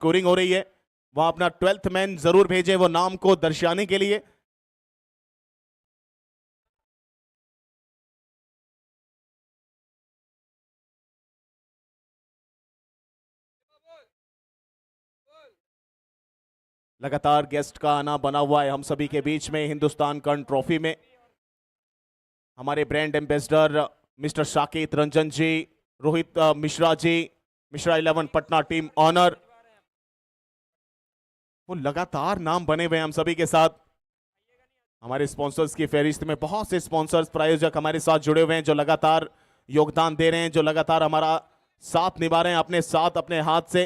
Scoring हो रही है, वहां अपना 12th मैन जरूर भेजे वो नाम को दर्शाने के लिए। लगातार गेस्ट का आना बना हुआ है हम सभी के बीच में हिंदुस्तान कर्न ट्रॉफी में। हमारे brand ambassador mister Saket Ranjan ji, Rohit Mishra ji, Mishra 11 Patna team owner, वो लगातार नाम बने हुए हैं हम सभी के साथ। हमारे स्पॉन्सर्स की फहरिस्त में बहुत से स्पॉन्सर्स प्रायोजक हमारे साथ जुड़े हुए हैं जो लगातार योगदान दे रहे हैं, जो लगातार हमारा साथ निभा रहे हैं अपने साथ अपने हाथ से।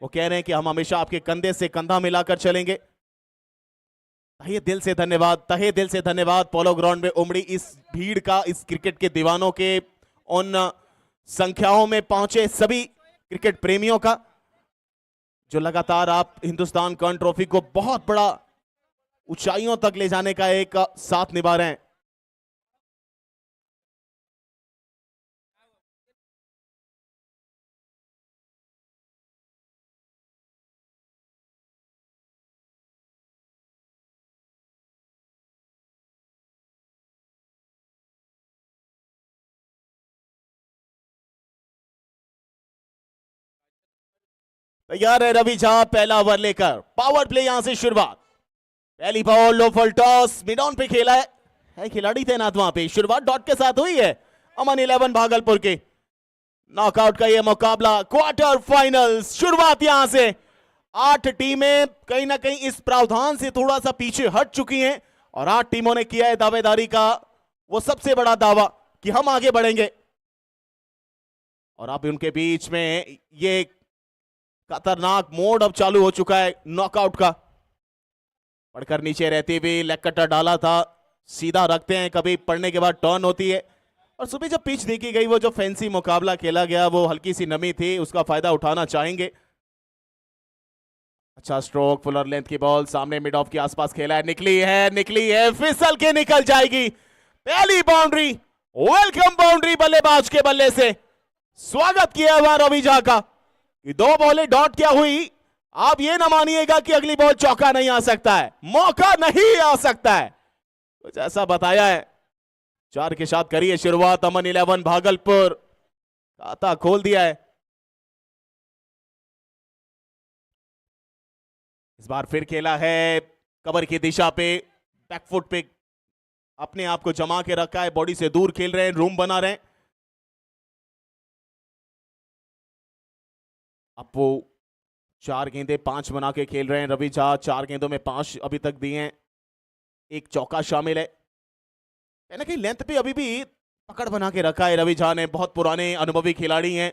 वो कह रहे हैं कि हम हमेशा आपके कंधे से कंधा मिलाकर चलेंगे। तहे दिल से धन्यवाद, तहे दिल से धन्यवाद पोलो ग्राउंड में उमड़ी इस भीड़ का, इस क्रिकेट के दीवानों के, उन संख्याओं में पहुंचे सभी क्रिकेट प्रेमियों का, जो लगातार आप हिंदुस्तान कर्न ट्रॉफी को बहुत बड़ा ऊंचाइयों तक ले जाने का एक साथ निभा रहे हैं। तैयार है रवि झा पहला ओवर लेकर, पावर प्ले यहां से शुरुआत। पहली ball low fall toss, mid on पे खेला है खिलाड़ी तैनात वहां पे। शुरुआत डॉट के साथ हुई है अमन 11 भागलपुर के। नॉकआउट का ये मुकाबला, क्वार्टर फाइनल्स शुरुआत यहां से। 8 टीमें कहीं ना कहीं इस प्रावधान से थोड़ा सा पीछे हट चुकी हैं और 8 टीमों ने किया है दावेदारी का वो सबसे बड़ा दावा कि हम आगे बढ़ेंगे। और अब उनके बीच में ये खतरनाक मोड अब चालू हो चुका है नॉकआउट का। पढ़कर नीचे रहती हुई लेग कटर डाला था, सीधा रखते हैं, कभी पढ़ने के बाद टर्न होती है। और सुबह जब पिच देखी गई, वो जो फैंसी मुकाबला खेला गया, वो हल्की सी नमी थी, उसका फायदा उठाना चाहेंगे। अच्छा स्ट्रोक, फुलर लेंथ की बॉल सामने मिड ऑफ के आसपास खेला है, निकली है, फिसल के निकल जाएगी। पहली बाउंड्री, वेलकम बाउंड्री बल्लेबाज के बल्ले से। स्वागत किया हुआ रवि झा का कि 2 बॉलें डॉट क्या हुई। आप ये ना मानिएगा कि अगली बॉल चौका नहीं आ सकता है, मौका नहीं आ सकता है, कुछ ऐसा बताया है। 4 के साथ करिए शुरुआत अमन 11 भागलपुर, खाता खोल दिया है। इस बार फिर खेला है कवर की दिशा पे, बैकफुट पे अपने आप को जमा के रखा है, बॉडी से दूर खेल रहे हैं, रूम बना रहे हैं। अब वो 4 गेंदे 5 बना के खेल रहे हैं रवि झा। 4 गेंदों में 5 अभी तक दिए हैं, एक चौका शामिल है। कहना कि लेंथ पे अभी भी पकड़ बना के रखा है रवि झा ने। बहुत पुराने अनुभवी खिलाड़ी हैं,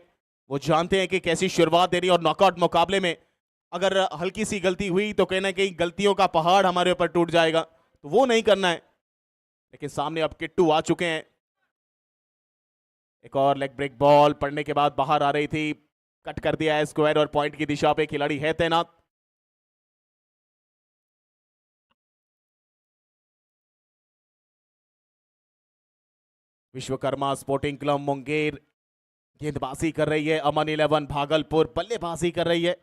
वो जानते हैं कि कैसी शुरुआत देनी। और नॉकआउट मुकाबले में अगर हल्की सी गलती हुई तो कहना कहीं गलतियों का पहाड़ हमारे ऊपर टूट जाएगा, तो वो नहीं करना है। लेकिन सामने अब किट्टू आ चुके हैं। एक और लेग ब्रेक बॉल पड़ने के बाद बाहर आ रही थी, कट कर दिया है स्क्वायर और पॉइंट की दिशा पे खिलाड़ी है तैनात। विश्वकर्मा स्पोर्टिंग क्लब मुंगेर गेंदबाजी कर रही है, अमन 11 भागलपुर बल्लेबाजी कर रही है।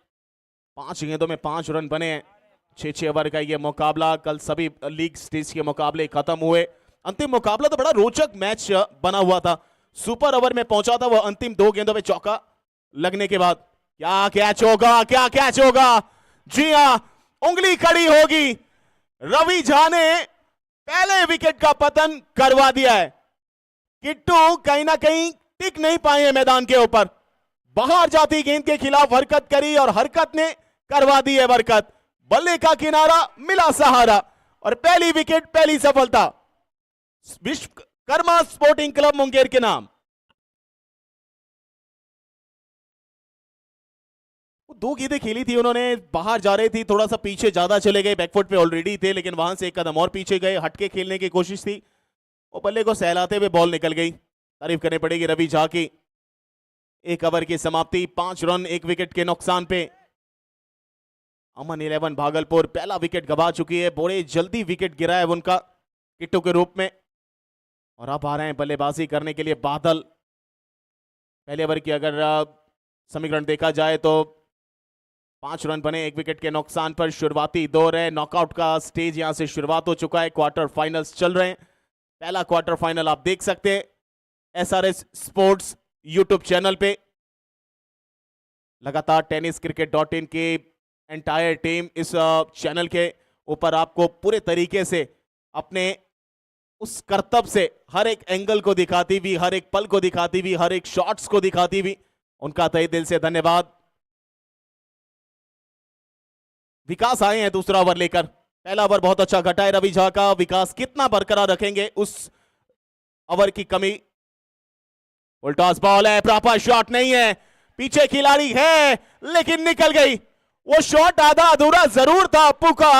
5 गेंदों में 5 रन बने हैं। 6-6 ओवर का ये मुकाबला, कल सभी लीग स्टेज के मुकाबले खत्म हुए। अंतिम मुकाबला तो बड़ा रोचक मैच बना हुआ था, सुपर ओवर में पहुंचा था वो अंतिम 2 गेंदों में चौका लगने के बाद। क्या कैच होगा, क्या कैच होगा, जी हां उंगली खड़ी होगी। रवि झा ने पहले विकेट का पतन करवा दिया है। किट्टू कहीं ना कहीं टिक नहीं पाए मैदान के ऊपर, बाहर जाती गेंद के खिलाफ हरकत करी और हरकत ने करवा दी है बरकत। बल्ले का किनारा मिला सहारा और पहली विकेट, पहली सफलता विश्वकर्मा स्पोर्टिंग क्लब मुंगेर के नाम। 2 गेंदें खेली थी उन्होंने, बाहर जा रही थी, थोड़ा सा पीछे ज्यादा चले गए, बैकफुट पे ऑलरेडी थे, लेकिन वहां से एक कदम और पीछे गए, हटके खेलने की कोशिश थी, वो बल्ले को सहलाते हुए बॉल निकल गई। तारीफ करनी पड़ेगी रवि झा की। 1 ओवर की समाप्ति, 5 रन 1 विकेट के नुकसान पे। अमन 11 भागलपुर पहला विकेट गवा चुकी है, बड़े जल्दी विकेट गिरा है उनका किट्टू के रूप में। और अब आ रहे हैं बल्लेबाजी करने के लिए बादल। पहले ओवर की अगर समीकरण देखा जाए तो 5 रन बने 1 विकेट के नुकसान पर। शुरुआती दौर है, नॉकआउट का स्टेज यहां से शुरुआत हो चुका है। क्वार्टर फाइनल्स चल रहे हैं। पहला क्वार्टर फाइनल आप देख सकते हैं SRS स्पोर्ट्स यूट्यूब चैनल पे। लगातार tenniscricket.in की एंटायर टीम इस चैनल के ऊपर आपको पूरे तरीके से अपने उस कर्तव्य से हर एक एंगल को दिखाती हुई, हर एक पल को दिखाती हुई, हर एक शॉट्स को दिखाती हुई, उनका तहे दिल से धन्यवाद। विकास आए हैं दूसरा ओवर लेकर। पहला ओवर बहुत अच्छा घटा है रवि झा का। विकास कितना बरकरार रखेंगे उस ओवर की कमी। उल्टास बॉल है, प्रॉपर शॉट नहीं है, पीछे खिलाड़ी है लेकिन निकल गई। वो शॉट आधा अधूरा जरूर था अप्पू का,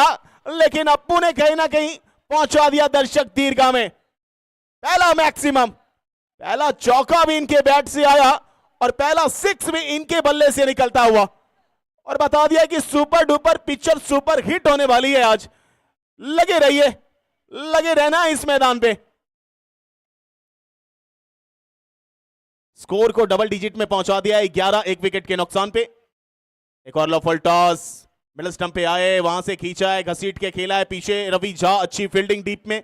लेकिन अप्पू ने कहीं ना कहीं पहुंचा दिया दर्शक दीर्घा में। पहला मैक्सिमम, पहला चौका भी इनके बैट से आया और पहला 6 भी इनके बल्ले से निकलता हुआ, और बता दिया कि super duper picture super hit होने वाली है आज। लगे रहिए, लगे रहना इस मैदान पे। स्कोर को डबल डिजिट में पहुंचा दिया है 11 1 विकेट के नुकसान पे। एक और लॉफल टॉस, मिडल स्टंप पे आए, वहां से खींचा है, घसीट के खेला है पीछे रवि झा। अच्छी फील्डिंग डीप में,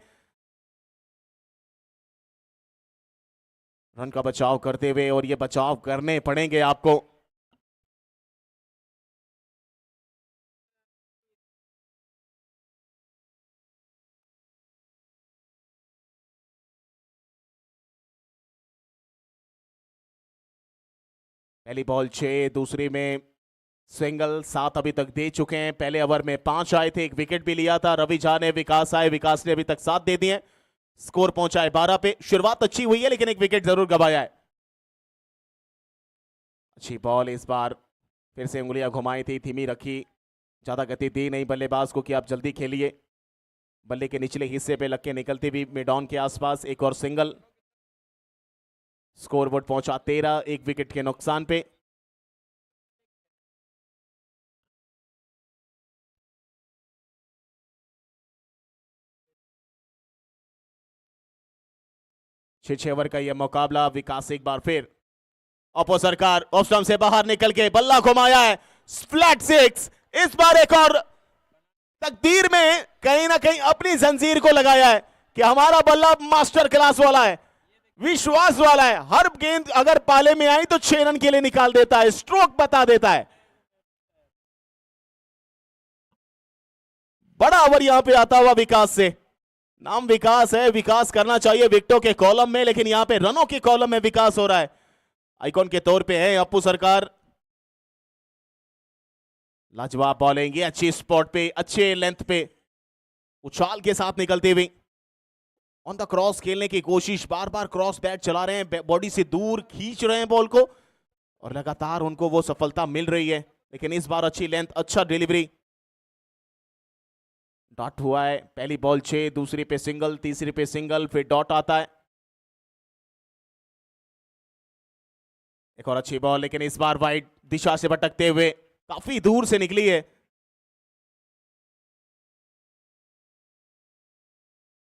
रन का बचाव करते हुए, और ये बचाव करने पड़ेंगे आपको। पहली बॉल 6, दूसरी में सिंगल 7 अभी तक दे चुके हैं। पहले ओवर में 5 आए थे, 1 विकेट भी लिया था रवि झा ने। विकास आए, विकास ने अभी तक 7 दे दिए। स्कोर पहुंचा है 12 पे। शुरुआत अच्छी हुई है लेकिन 1 विकेट जरूर गंवाया है। अच्छी बॉल इस बार, फिर से उंगलियां घुमाई थी, धीमी रखी, ज्यादा गति दी नहीं बल्लेबाज को कि आप जल्दी खेलिए। बल्ले के निचले हिस्से पे लग के निकलती हुई मिड ऑन के आसपास एक और सिंगल। स्कोरबोर्ड पहुंचा 13 1 विकेट के नुकसान पे। छह ओवर का यह मुकाबला। विकास एक बार फिर अपो सरकार ऑफ स्टंप से बाहर निकल के बल्ला घुमाया है, फ्लैट 6। इस बार एक और तकदीर में कहीं ना कहीं अपनी जंजीर को लगाया है कि हमारा बल्ला मास्टर क्लास वाला है, विश्वास वाला है। हर गेंद अगर पाले में आई तो 6 रन के लिए निकाल देता है, स्ट्रोक बता देता है। बड़ा ओवर यहां पे आता हुआ विकास से। नाम विकास है, विकास करना चाहिए विकेटों के कॉलम में, लेकिन यहां पे रनों के कॉलम में विकास हो रहा है। आइकॉन के तौर पे है अप्पू सरकार। लाजवाब बॉलिंग, ये अच्छी स्पॉट पे, अच्छे लेंथ पे, उछाल के साथ निकलते हुए ऑन द क्रॉस खेलने की कोशिश। बार बार क्रॉस बैट चला रहे हैं, बॉडी से दूर खींच रहे हैं बॉल को, और लगातार उनको वो सफलता मिल रही है। लेकिन इस बार अच्छी लेंथ, अच्छा डिलीवरी। डॉट हुआ है, पहली बॉल 6, दूसरी पे सिंगल, तीसरी पे सिंगल, फिर डॉट आता है। एक और अच्छी बॉल, लेकिन इस बार वाइड दिशा से भटकते हुए काफी दूर से निकली है।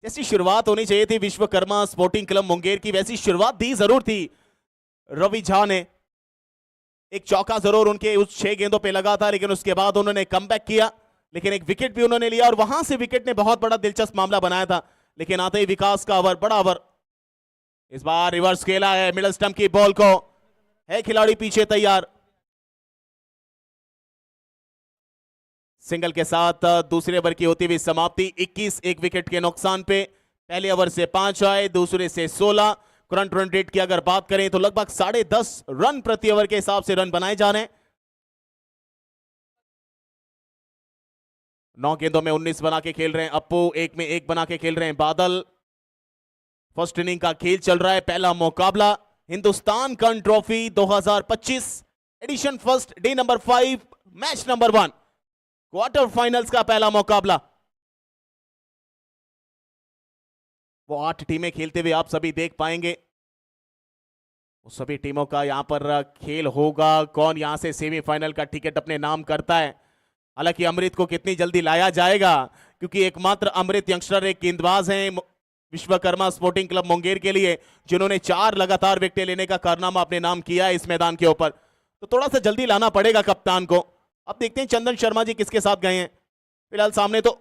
जैसी शुरुआत होनी चाहिए थी विश्वकर्मा स्पोर्टिंग क्लब मुंगेर की, वैसी शुरुआत दी जरूर थी रवि झा ने। एक चौका जरूर उनके उस 6 गेंदों पे लगा था, लेकिन उसके बाद उन्होंने कमबैक किया, लेकिन एक विकेट भी उन्होंने लिया, और वहां से विकेट ने बहुत बड़ा दिलचस्प मामला बनाया था। लेकिन आते ही विकास का ओवर, बड़ा ओवर। इस बार रिवर्स खेला है, मिडल स्टंप की बॉल को है खिलाड़ी पीछे तैयार। सिंगल के साथ दूसरे ओवर की होती हुई समाप्ति। 21 1 विकेट के नुकसान पे। पहले ओवर से 5 आए, दूसरे से 16। करंट रन रेट की अगर बात करें तो लगभग 10.5 रन प्रति ओवर के हिसाब से रन बनाए जा रहे हैं। 9 गेंदों में 19 बना के खेल रहे हैं अप्पू, 1 में 1 बना के खेल रहे हैं बादल। फर्स्ट इनिंग का खेल चल रहा है। पहला मुकाबला Hindustan cup trophy 2025 edition first, day number 5, match number 1, quarter finals का पहला मुकाबला। वो 8 टीमें खेलते हुए आप सभी देख पाएंगे। वो सभी टीमों का यहां पर खेल होगा। कौन यहां से सेमीफाइनल का टिकट अपने नाम करता है। हालांकि अमृत को कितनी जल्दी लाया जाएगा, क्योंकि एकमात्र अमृत यंगस्टर एक गेंदबाज हैं विश्वकर्मा स्पोर्टिंग क्लब मुंगेर के लिए, जिन्होंने 4 लगातार विकेटें लेने का कारनामा अपने नाम किया है इस मैदान के ऊपर। तो थोड़ा सा जल्दी लाना पड़ेगा कप्तान को। अब देखते हैं चंदन शर्मा जी किसके साथ गए हैं। फिलहाल सामने तो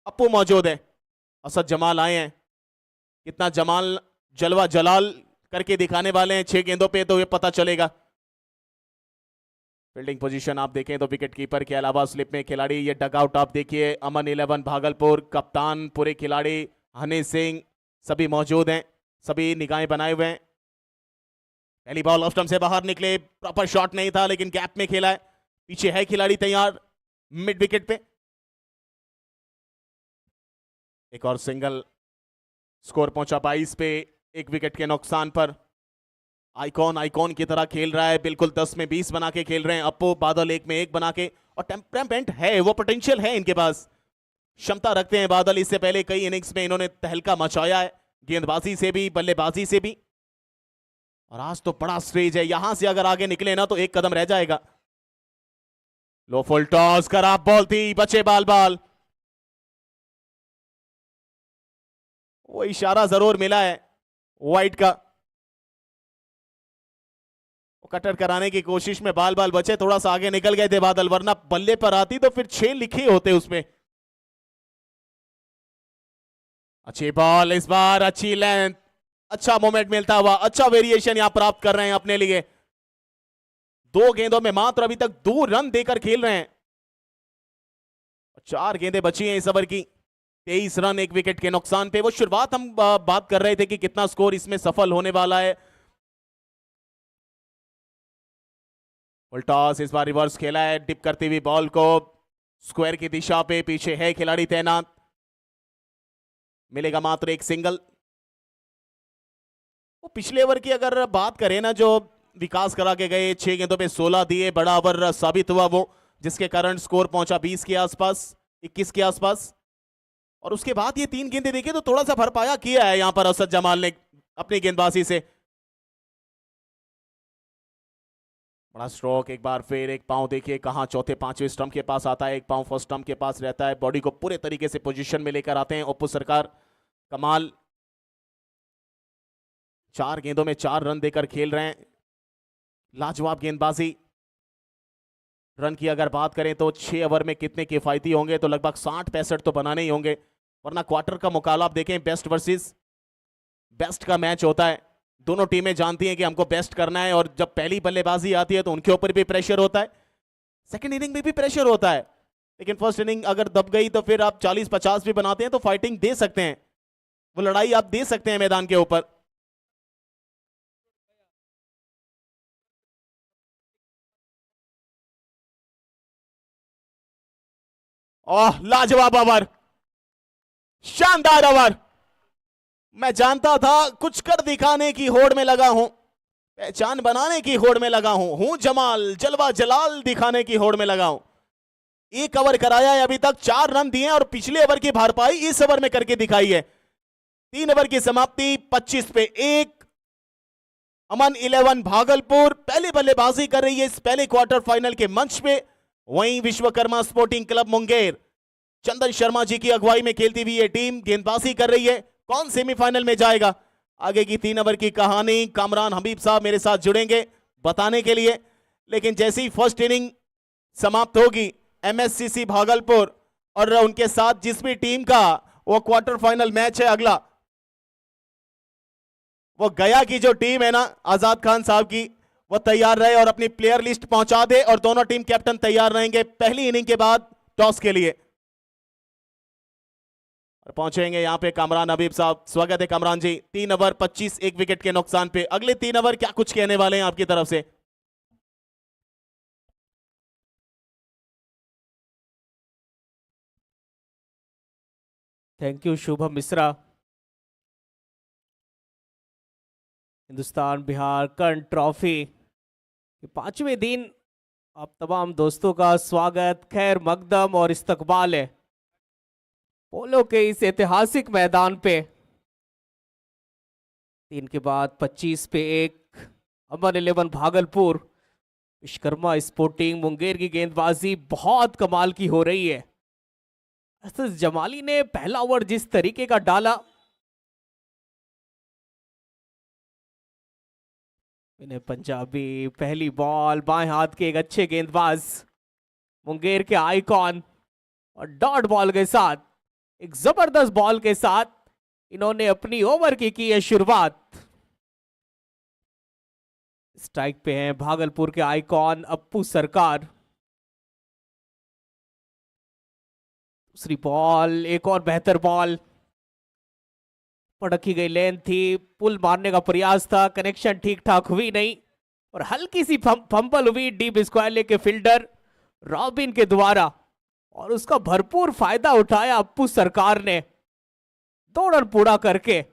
अप्पू मौजूद है, असद जमाल आए हैं। कितना जमाल जलवा जलाल करके दिखाने वाले हैं 6 गेंदों पे, तो ये पता चलेगा। फील्डिंग पोजीशन आप देखें तो विकेट कीपर के अलावा स्लिप में खिलाड़ी, ये डगआउट आप देखिए अमन 11 भागलपुर, कप्तान पूरे खिलाड़ी हनी सिंह सभी मौजूद हैं, सभी निगाहें बनाए हुए हैं। पहली बॉल ऑफ स्टंप से बाहर निकले, प्रॉपर शॉट नहीं था लेकिन गैप में खेला है। पीछे है खिलाड़ी तैयार मिड विकेट पे। एक और सिंगल, स्कोर पहुंचा 22 पे, 1 विकेट के नुकसान पर। आइकॉन की तरह खेल रहा है, बिल्कुल 10 में 20 बना के खेल रहे हैं अप्पू, बादल 1 में 1 बना के। और टेम्परामेंट है, वो पोटेंशियल है इनके पास, क्षमता रखते हैं बादल। इससे पहले कई इनिंग्स में इन्होंने तहलका मचाया है, गेंदबाजी से भी बल्लेबाजी से भी। और आज तो बड़ा स्टेज है, यहां से अगर आगे निकले ना तो 1 कदम रह जाएगा। लो फुल टॉस, खराब बॉल थी, बचे बाल बाल। वो इशारा जरूर मिला है वाइट का, कटर कराने की कोशिश में बाल बाल बचे, थोड़ा सा आगे निकल गए थे बादल, वरना बल्ले पर आती तो फिर 6 लिखे होते उसमें। अच्छी बॉल इस बार, अच्छी लेंथ, अच्छा मोमेंट मिलता हुआ, अच्छा वेरिएशन यहां प्राप्त कर रहे हैं अपने लिए। 2 गेंदों में मात्र अभी तक 2 रन देकर खेल रहे हैं। 4 गेंदें बची हैं इस ओवर की, 23 रन 1 विकेट के नुकसान पे। वो शुरुआत हम बात कर रहे थे कि कितना स्कोर इसमें सफल होने वाला है। टॉस इस बार रिवर्स खेला है, डिप करती हुई बॉल को स्क्वायर की दिशा पे, पीछे है खिलाड़ी तैनात, मिलेगा मात्र 1 सिंगल। वो पिछले ओवर की अगर बात करें ना, जो विकास करा के गए, 6 गेंदों पे 16 दिए, बड़ा ओवर साबित हुआ वो, जिसके कारण स्कोर पहुंचा 20 के आसपास, 21 के आसपास। और उसके बाद ये 3 गेंदें देखिए तो थोड़ा सा भरपाया किया है यहां पर असद जमाल ने अपनी गेंदबाजी से। बड़ा स्ट्रोक, एक बार फिर एक पांव देखिए कहां चौथे 5वें स्टंप के पास आता है, एक पांव फर्स्ट स्टंप के पास रहता है, बॉडी को पूरे तरीके से पोजीशन में लेकर आते हैं अप्पू सरकार, कमाल। 4 गेंदों में 4 रन देकर खेल रहे हैं, लाजवाब गेंदबाजी। रन की अगर बात करें तो 6 ओवर में कितने किफायती होंगे, तो लगभग 60-65 तो बनाने ही होंगे, वरना क्वार्टर का मुकाबला आप देखें, बेस्ट वर्सेस बेस्ट का मैच होता है। दोनों टीमें जानती हैं कि हमको बेस्ट करना है, और जब पहली बल्लेबाजी आती है तो उनके ऊपर भी प्रेशर होता है, सेकंड इनिंग में भी प्रेशर होता है। लेकिन फर्स्ट इनिंग अगर दब गई तो फिर आप 40-50 भी बनाते हैं तो फाइटिंग दे सकते हैं, वो लड़ाई आप दे सकते हैं मैदान के ऊपर। ओह, लाजवाब ओवर, शानदार ओवर। मैं जानता था कुछ कर दिखाने की होड़ में लगा हूं, पहचान बनाने की होड़ में लगा हूं जमाल, जलवा जलाल दिखाने की होड़ में लगा हूं। 1 ओवर कराया है अभी तक, 4 रन दिए, और पिछले ओवर की भरपाई इस ओवर में करके दिखाई है। 3 ओवर की समाप्ति 25 पे 1। अमन 11 भागलपुर पहले बल्लेबाजी कर रही है इस पहले क्वार्टर फाइनल के मंच पे। वहीं विश्वकर्मा स्पोर्टिंग क्लब मुंगेर, चंदन शर्मा जी की अगुवाई में खेलती हुई ये टीम गेंदबाजी कर रही है। कौन सेमीफाइनल में जाएगा, आगे की 3 ओवर की कहानी कामरान हबीब साहब मेरे साथ जुड़ेंगे बताने के लिए। लेकिन जैसे ही फर्स्ट इनिंग समाप्त होगी, एमएससीसी भागलपुर और उनके साथ जिस भी टीम का वो क्वार्टर फाइनल मैच है अगला, वो गया की जो टीम है ना आजाद खान साहब की, वो तैयार रहे और अपनी प्लेयर लिस्ट पहुंचा दे, और दोनों टीम कैप्टन तैयार रहेंगे पहली इनिंग के बाद टॉस के लिए। और पहुंचेंगे यहां पे कामरान हबीब साहब, स्वागत है कामरान जी। 3 ओवर 25 1 विकेट के नुकसान पे, अगले 3 ओवर क्या कुछ कहने वाले हैं आपकी तरफ से? Thank you Shubham Mishra. Hindustan Bihar Karna trophy के 5वें दिन आप तमाम दोस्तों का स्वागत, खैर मकदम और इस्तकबाल है पोलो के इस ऐतिहासिक मैदान पे। 3 के बाद 25 पे 1, अमन 11 भागलपुर, विश्वकर्मा स्पोर्टिंग मुंगेर की गेंदबाजी बहुत कमाल की हो रही है। असद जमाली ने पहला ओवर जिस तरीके का डाला, इन्हें पंजाबी पहली बॉल, बाएं हाथ के एक अच्छे गेंदबाज, मुंगेर के आइकॉन, और डॉट बॉल के साथ, एक जबरदस्त बॉल के साथ इन्होंने अपनी ओवर की है शुरुआत। स्ट्राइक पे हैं भागलपुर के आइकॉन अप्पू सरकार। दूसरी बॉल, एक और बेहतर बॉल, पटकी गई लेंथ थी, पुल मारने का प्रयास था, कनेक्शन ठीक ठाक हुई नहीं और हल्की सी फंबल हुई डीप स्क्वायर लेके फील्डर रॉबिन के द्वारा, और उसका भरपूर फायदा उठाया अप्पू सरकार ने 2 रन पूरा करके।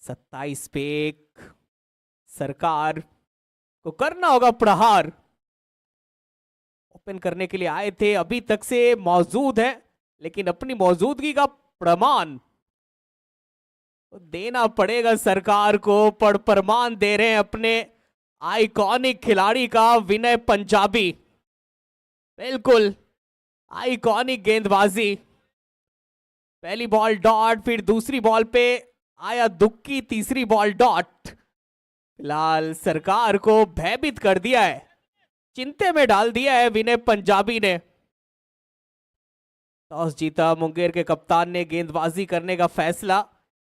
27 पे 1 सरकार को करना होगा प्रहार। ओपन करने के लिए आए थे, अभी तक से मौजूद है, लेकिन अपनी मौजूदगी का प्रमाण देना पड़ेगा सरकार को। प्रमाण दे रहे हैं अपने आइकॉनिक खिलाड़ी का, विनय पंजाबी। बिल्कुल आइकॉनिक गेंदबाजी। पहली बॉल डॉट, फिर दूसरी बॉल पे आया दुक्की, तीसरी बॉल डॉट। फिलहाल सरकार को भयभीत कर दिया है, चिंते में डाल दिया है विनय पंजाबी ने। टॉस जीता मुंगेर के कप्तान ने गेंदबाजी करने का फैसला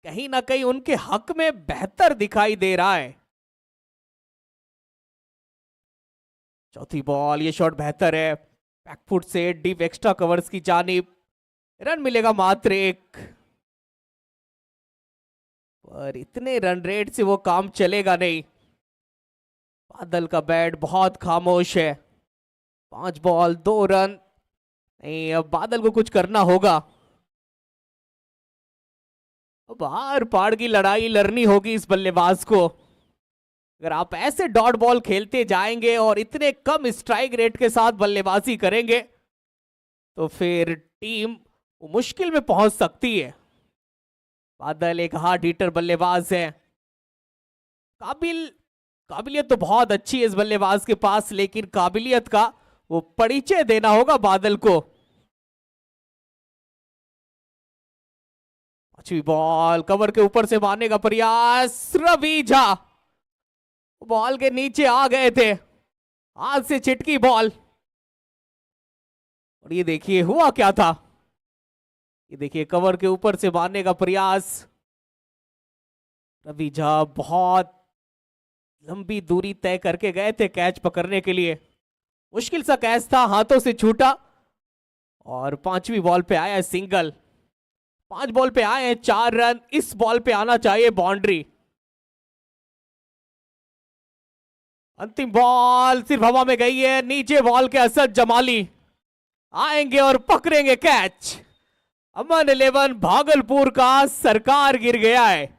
कहीं ना कहीं उनके हक में बेहतर दिखाई दे रहा है। चौथी बॉल, ये शॉट बेहतर है, बैकफुट से डीप एक्स्ट्रा कवर्स की जानिब, रन मिलेगा मात्र 1। पर इतने रन रेट से वो काम चलेगा नहीं। बादल का बैट बहुत खामोश है। 5 बॉल 2 रन। नहीं, अब बादल को कुछ करना होगा। अब आर पार की लड़ाई लड़नी होगी इस बल्लेबाज को। अगर आप ऐसे डॉट बॉल खेलते जाएंगे और इतने कम स्ट्राइक रेट के साथ बल्लेबाजी करेंगे तो फिर टीम मुश्किल में पहुंच सकती है। बादल एक हार्ड हिटर बल्लेबाज है, काबिलियत तो बहुत अच्छी है इस बल्लेबाज के पास, लेकिन काबिलियत का वो परिचय देना होगा बादल को। 5वीं बॉल, कवर के ऊपर से मारने का प्रयास, रवि झा बॉल के नीचे आ गए थे, हाथ से छिटकी बॉल। और ये देखिए हुआ क्या था, ये देखिए कवर के ऊपर से मारने का प्रयास। रवि झा बहुत लंबी दूरी तय करके गए थे कैच पकड़ने के लिए, मुश्किल सा कैच था, हाथों से छूटा। और 5वीं बॉल पे आया सिंगल। 5 बॉल पे आए हैं 4 रन, इस बॉल पे आना चाहिए बाउंड्री। अंतिम बॉल सिर्फ हवा में गई है, नीचे बॉल के असद जमाली आएंगे और पकड़ेंगे कैच। अमन 11 भागलपुर का सरकार गिर गया है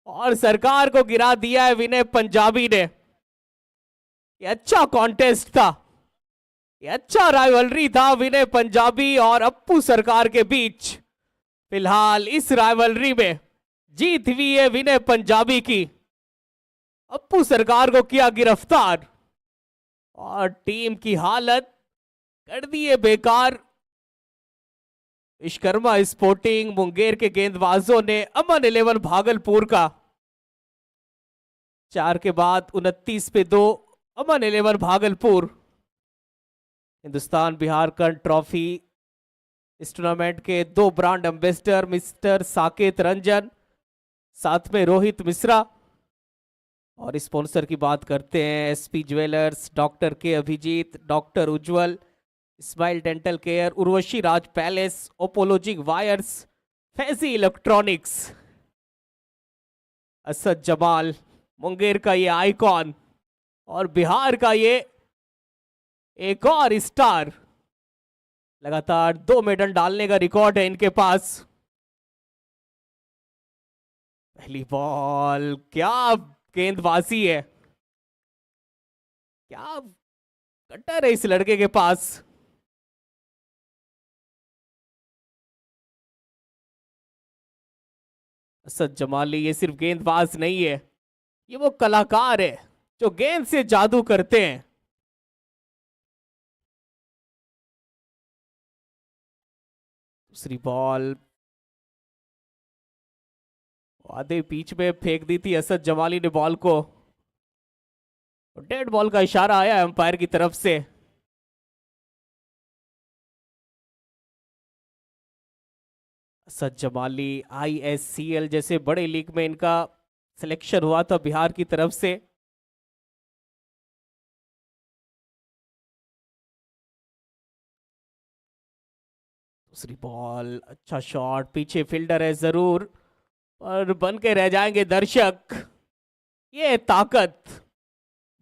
और सरकार को गिरा दिया है विनय पंजाबी ने। ये अच्छा कॉन्टेस्ट था, ये अच्छा राइवलरी था विनय पंजाबी और अप्पू सरकार के बीच। फिलहाल इस राइवलरी में जीत हुई है विनय पंजाबी की। अप्पू सरकार को किया गिरफ्तार और टीम की हालत कर दी है बेकार। विश्वकर्मा स्पोर्टिंग मुंगेर के गेंदबाजों ने अमन 11 भागलपुर का 4 के बाद 29 पे 2 अमन 11 भागलपुर। हिंदुस्तान बिहार कर ट्रॉफी इस टूर्नामेंट के 2 brand ambassador mister Saket Ranjan, साथ में रोहित मिश्रा। और स्पॉन्सर की बात करते हैं SP jewellers, doctor K Abhijit, doctor Ujjwal, smile dental care, Urvashi Raj palace, ओपोलॉजिक वायर्स, फैजी इलेक्ट्रॉनिक्स। असद जमाल मुंगेर का ये आइकॉन और बिहार का ये एक और स्टार, लगातार 2 मेडल डालने का रिकॉर्ड है इनके पास। पहली बॉल, क्या गेंदबाजी है, क्या कटर है इस लड़के के पास। असद जमाली ये सिर्फ गेंदबाज नहीं है, ये वो कलाकार है जो गेंद से जादू करते हैं। दूसरी बॉल आधे बीच में फेंक दी थी असद जमाली ने बॉल को, डेड बॉल का इशारा आया अंपायर की तरफ से। असद जमाली, ISCL जैसे बड़े लीग में इनका सिलेक्शन हुआ था बिहार की तरफ से। दूसरी बॉल, अच्छा शॉट, पीछे फील्डर है जरूर पर बन के रह जाएंगे दर्शक। ये ताकत,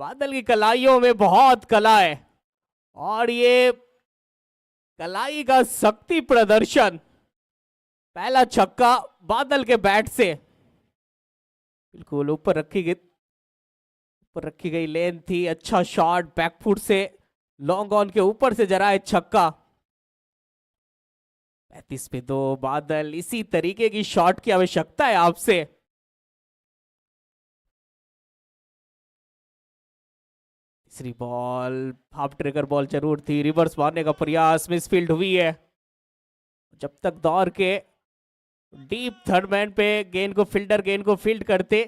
बादल की कलाइयों में बहुत कला है और ये कलाई का शक्ति प्रदर्शन। पहला छक्का बादल के बैट से, बिल्कुल ऊपर रखी गई लेन थी। अच्छा शॉट बैकफुट से, लॉन्ग ऑन के ऊपर से जरा है छक्का। 35 पे 2। बादल, इसी तरीके की शॉट की आवश्यकता है आपसे। तीसरी बॉल, हाफ ट्रिगर बॉल जरूर थी, रिवर्स मारने का प्रयास मिसफील्ड हुई है। जब तक दौड़ के डीप थर्ड मैन पे गेंद को फील्ड करते,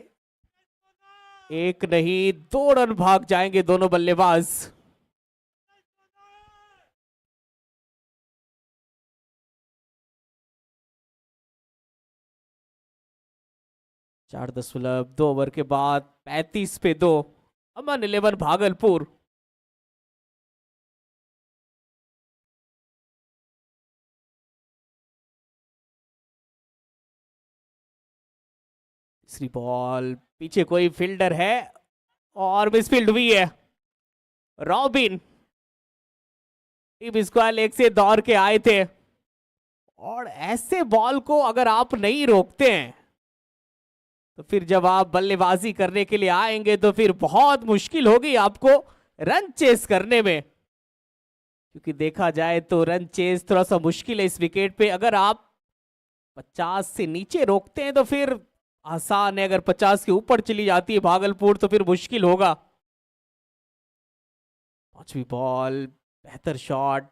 एक नहीं 2 रन भाग जाएंगे दोनों बल्लेबाज। चार 2 ओवर के बाद 35 पे 2। अमन 11 भागलपुर। तीसरी बॉल, पीछे कोई फील्डर है और मिसफील्ड हुई है। रॉबिन टीम स्क्वायर लेग से दौड़ के आए थे और ऐसे बॉल को अगर आप नहीं रोकते हैं तो फिर जब आप बल्लेबाजी करने के लिए आएंगे तो फिर बहुत मुश्किल होगी आपको रन चेस करने में, क्योंकि देखा जाए तो रन चेस थोड़ा सा मुश्किल है इस विकेट पे। अगर आप 50 से नीचे रोकते हैं तो फिर आसान है, अगर 50 के ऊपर चली जाती है भागलपुर तो फिर मुश्किल होगा। 5वीं बॉल, बेहतर शॉट,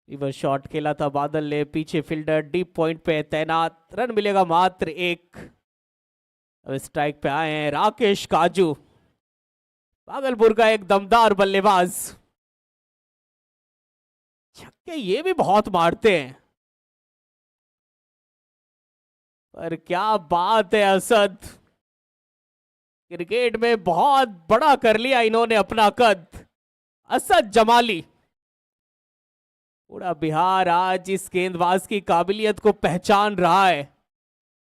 रिवर्स शॉट खेला था बादल ने, पीछे फील्डर डीप पॉइंट पे तैनात, रन मिलेगा मात्र 1। अब स्ट्राइक पे आए हैं राकेश काजू, भागलपुर का एक दमदार बल्लेबाज। छक्के ये भी बहुत मारते हैं, पर क्या बात है असद, क्रिकेट में बहुत बड़ा कर लिया इन्होंने अपना कद। असद जमाली, पूरा बिहार आज इस गेंदबाज की काबिलियत को पहचान रहा है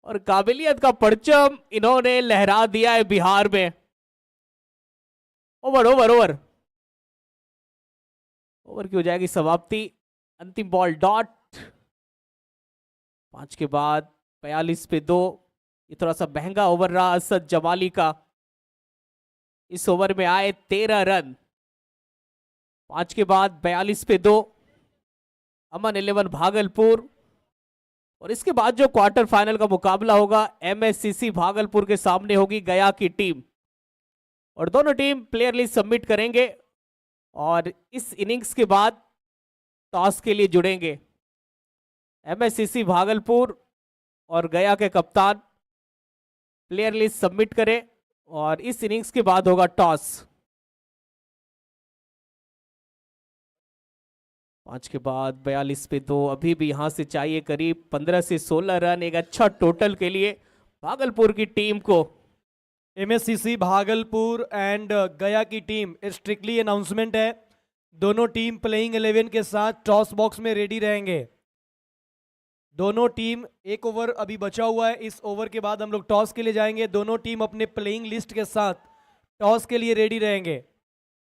और काबिलियत का परचम इन्होंने लहरा दिया है बिहार में। ओवर ओवर ओवर ओवर की हो जाएगी समाप्ति। अंतिम बॉल डॉट। 5 के बाद 42 पे 2। ये थोड़ा सा महंगा ओवर रहा असद जमाली का। इस ओवर में आए 13 रन। 5 के बाद 42 पे 2। अमन 11 भागलपुर। और इसके बाद जो क्वार्टर फाइनल का मुकाबला होगा MSCC भागलपुर के सामने होगी गया की टीम, और दोनों टीम प्लेयर लिस्ट सबमिट करेंगे और इस इनिंग्स के बाद टॉस के लिए जुड़ेंगे। MSCC भागलपुर और गया के कप्तान प्लेयर लिस्ट सबमिट करें और इस इनिंग्स के बाद होगा टॉस। 5 के बाद 42 पे 2। अभी भी यहां से चाहिए करीब 15 से 16 रन, एक अच्छा टोटल के लिए भागलपुर की टीम को। MSCC भागलपुर एंड गया की टीम, स्ट्रिक्टली अनाउंसमेंट है, दोनों टीम प्लेइंग 11 के साथ टॉस बॉक्स में रेडी रहेंगे। दोनों टीम, एक ओवर अभी बचा हुआ है, इस ओवर के बाद हम लोग टॉस के लिए जाएंगे। दोनों टीम अपने प्लेइंग लिस्ट के साथ टॉस के लिए रेडी रहेंगे,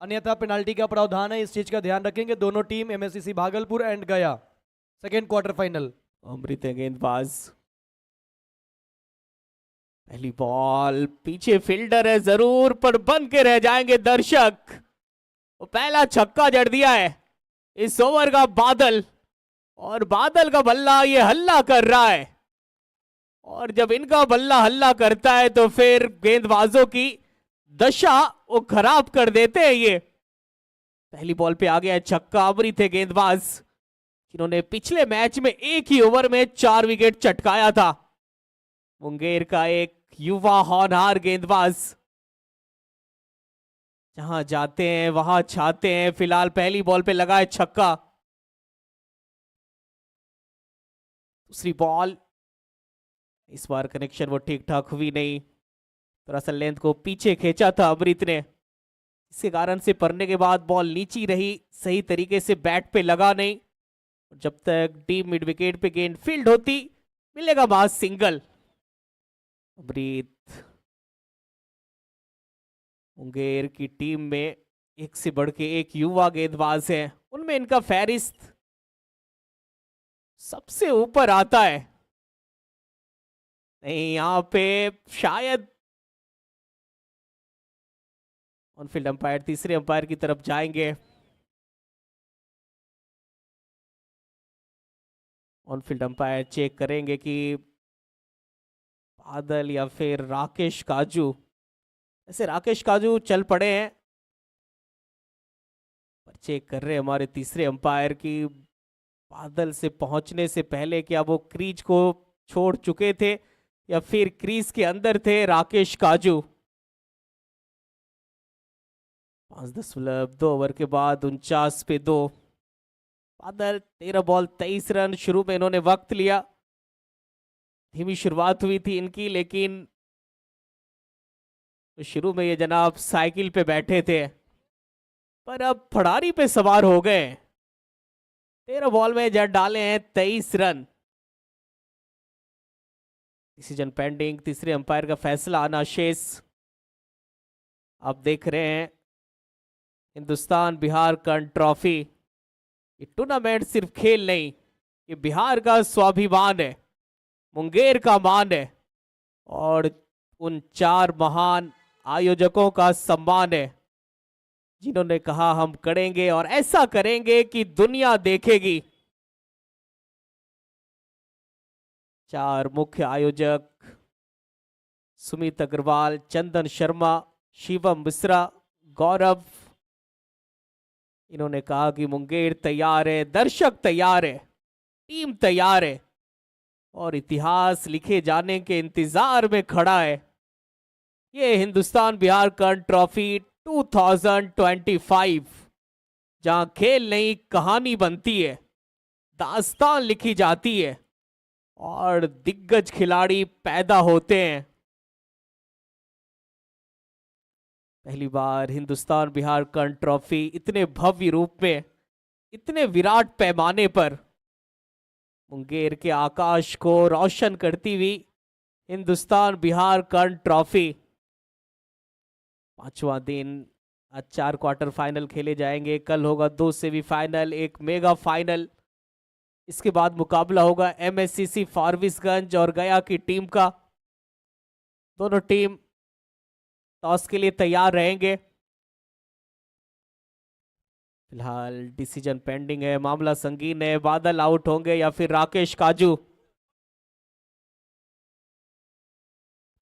अन्यथा पेनाल्टी का प्रावधान है, इस चीज का ध्यान रखेंगे। दोनों टीम MSCC भागलपुर एंड गया, सेकेंड क्वार्टर फाइनल। अमृत है गेंदबाज। पहली बॉल, पीछे फील्डर है जरूर पर बन के रह जाएंगे दर्शक। वो पहला छक्का जड़ दिया है इस ओवर का बादल, और बादल का बल्ला ये हल्ला कर रहा है, और जब इनका बल्ला हल्ला करता है तो फिर गेंदबाजों की दशा वो खराब कर देते हैं ये। पहली बॉल पे आ गया है छक्का। अमृत है गेंदबाज, जिन्होंने पिछले मैच में एक ही ओवर में 4 विकेट चटकाया था। मुंगेर का एक युवा होनहार गेंदबाज, जहां जाते हैं वहां छाते हैं। फिलहाल पहली बॉल पे लगा है छक्का। दूसरी बॉल, इस बार कनेक्शन वो ठीक ठाक हुई नहीं, थोड़ा सा लेंथ को पीछे खींचा था अमृत ने, इसके कारण से पड़ने के बाद बॉल नीची रही, सही तरीके से बैट पे लगा नहीं। जब तक डीप मिड विकेट पे गेंद फील्ड होती मिलेगा महज सिंगल। अमृत, मुंगेर की टीम में एक से बढ़ के एक युवा गेंदबाज है, उनमें इनका फहरिस्त सबसे ऊपर आता है। नहीं, यहां पे शायद ऑनफील्ड अंपायर तीसरे अंपायर की तरफ जाएंगे। ऑनफील्ड अंपायर चेक करेंगे कि बादल या फिर राकेश काजू। ऐसे राकेश काजू चल पड़े हैं, पर चेक कर रहे हैं हमारे तीसरे अंपायर की बादल से पहुंचने से पहले क्या वो क्रीज को छोड़ चुके थे या फिर क्रीज के अंदर थे राकेश काजू। 5.2 ओवर के बाद 49 पे 2। बादल 13 बॉल 23 रन। शुरू में इन्होंने वक्त लिया, धीमी शुरुआत हुई थी इनकी, लेकिन शुरू में ये जनाब साइकिल पे बैठे थे, पर अब फड़ारी पे सवार हो गए। 13 बॉल में जड़ डाले हैं 23 रन। डिसीजन पेंडिंग, तीसरे अंपायर का फैसला आना शेष। आप देख रहे हैं हिंदुस्तान बिहार कप ट्रॉफी, ये टूर्नामेंट सिर्फ खेल नहीं, ये बिहार का स्वाभिमान है, मुंगेर का मान है और उन 4 महान आयोजकों का सम्मान है जिन्होंने कहा हम करेंगे और ऐसा करेंगे कि दुनिया देखेगी। 4 मुख्य आयोजक सुमित अग्रवाल, चंदन शर्मा, शिवम मिश्रा, गौरव, इन्होंने कहा कि मुंगेर तैयार है, दर्शक तैयार है, टीम तैयार है और इतिहास लिखे जाने के इंतजार में खड़ा है। ये हिंदुस्तान बिहार कप ट्रॉफी 2025, जहां खेल नहीं कहानी बनती है, दास्तान लिखी जाती है और दिग्गज खिलाड़ी पैदा होते हैं। पहली बार हिंदुस्तान बिहार कप ट्रॉफी इतने भव्य रूप में, इतने विराट पैमाने पर मुंगेर के आकाश को रोशन करती हुई हिंदुस्तान बिहार कप ट्रॉफी। 5वां दिन, आज 4 क्वार्टर फाइनल खेले जाएंगे, कल होगा 2 सेमीफाइनल, एक मेगा फाइनल। इसके बाद मुकाबला होगा एमएससीसी फारबिसगंज और गया की टीम का। दोनों टीम टॉस के लिए तैयार रहेंगे। फिलहाल डिसीजन पेंडिंग है, मामला संगीन है। बादल आउट होंगे या फिर राकेश काजू?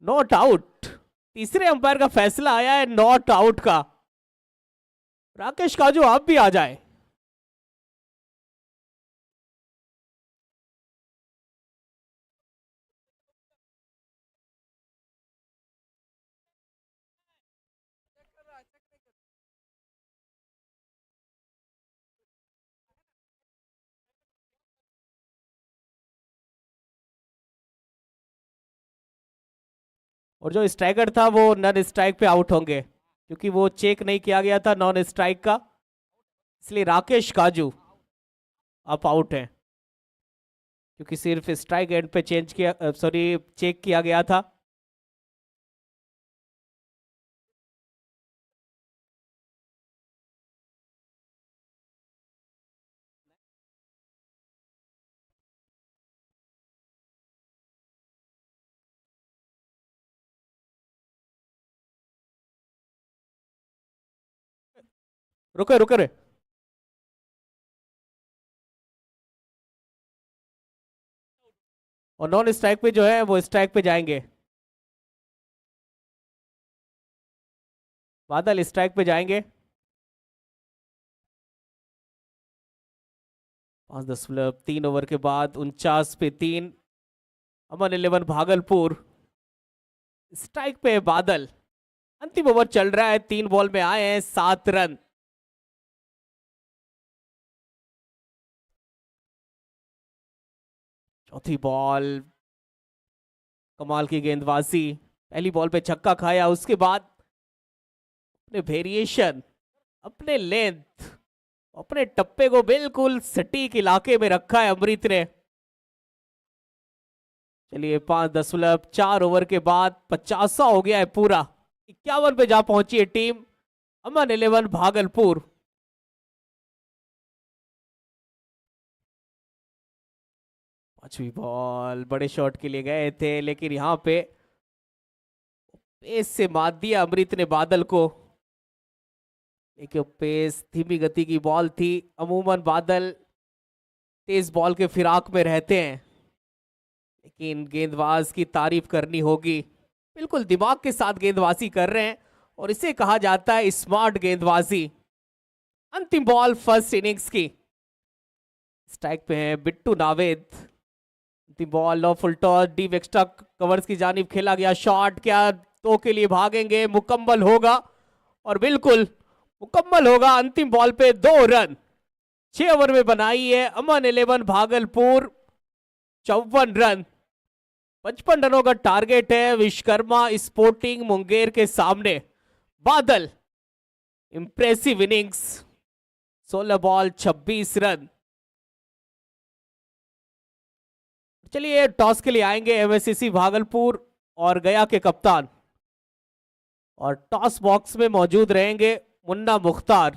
नॉट आउट, तीसरे अंपायर का फैसला आया है नॉट आउट का। राकेश काजू आप भी आ जाए। और जो स्ट्राइकर था वो नॉन स्ट्राइक पे आउट होंगे, क्योंकि वो चेक नहीं किया गया था नॉन स्ट्राइक का, इसलिए राकेश काजू आप आउट हैं, क्योंकि सिर्फ स्ट्राइक एंड पे चेंज किया, सॉरी चेक किया गया था। रुके रुके रे, और नॉन स्ट्राइक पे जो है वो स्ट्राइक पे जाएंगे। बादल स्ट्राइक पे जाएंगे। 5.3 ओवर के बाद 49 पे 3। अमन 11 भागलपुर स्ट्राइक पे बादल। अंतिम ओवर चल रहा है, 3 बॉल में आए हैं 7 रन। चौथी बॉल, कमाल की गेंदबाजी। पहली बॉल पे छक्का खाया, उसके बाद अपने वेरिएशन, अपने लेंथ, अपने टप्पे को बिल्कुल सटीक इलाके में रखा है अमृत ने। चलिए 5.4 ओवर के बाद 50 हो गया है पूरा। 51 पे जा पहुंची है टीम अमन 11 भागलपुर। पांचवी बॉल, बड़े शॉट के लिए गए थे लेकिन यहां पे पेस से मात दिया अमृत ने बादल को। देखिए पेस, धीमी गति की बॉल थी। अमूमन बादल तेज बॉल के फिराक में रहते हैं, लेकिन गेंदबाज की तारीफ करनी होगी। बिल्कुल दिमाग के साथ गेंदबाजी कर रहे हैं और इसे कहा जाता है स्मार्ट गेंदबाजी। अंतिम बॉल फर्स्ट इनिंग्स की। स्ट्राइक पे है बिट्टू नावेद। अंतिम ball, low full toss, deep extra covers की जानिब खेला गया शॉट, क्या दो के लिए भागेंगे, मुकम्मल होगा और बिल्कुल मुकम्मल होगा। अंतिम बॉल पे 2 रन 6 ओवर में बनाई है अमन 11 भागलपुर। 54 रन, 55 रनों का टारगेट है विश्वकर्मा स्पोर्टिंग मुंगेर के सामने। बादल इंप्रेसिव इनिंग्स, 16 बॉल 26 रन। चलिए टॉस के लिए आएंगे एमएससीसी भागलपुर और गया के कप्तान, और टॉस बॉक्स में मौजूद रहेंगे मुन्ना मुख्तार।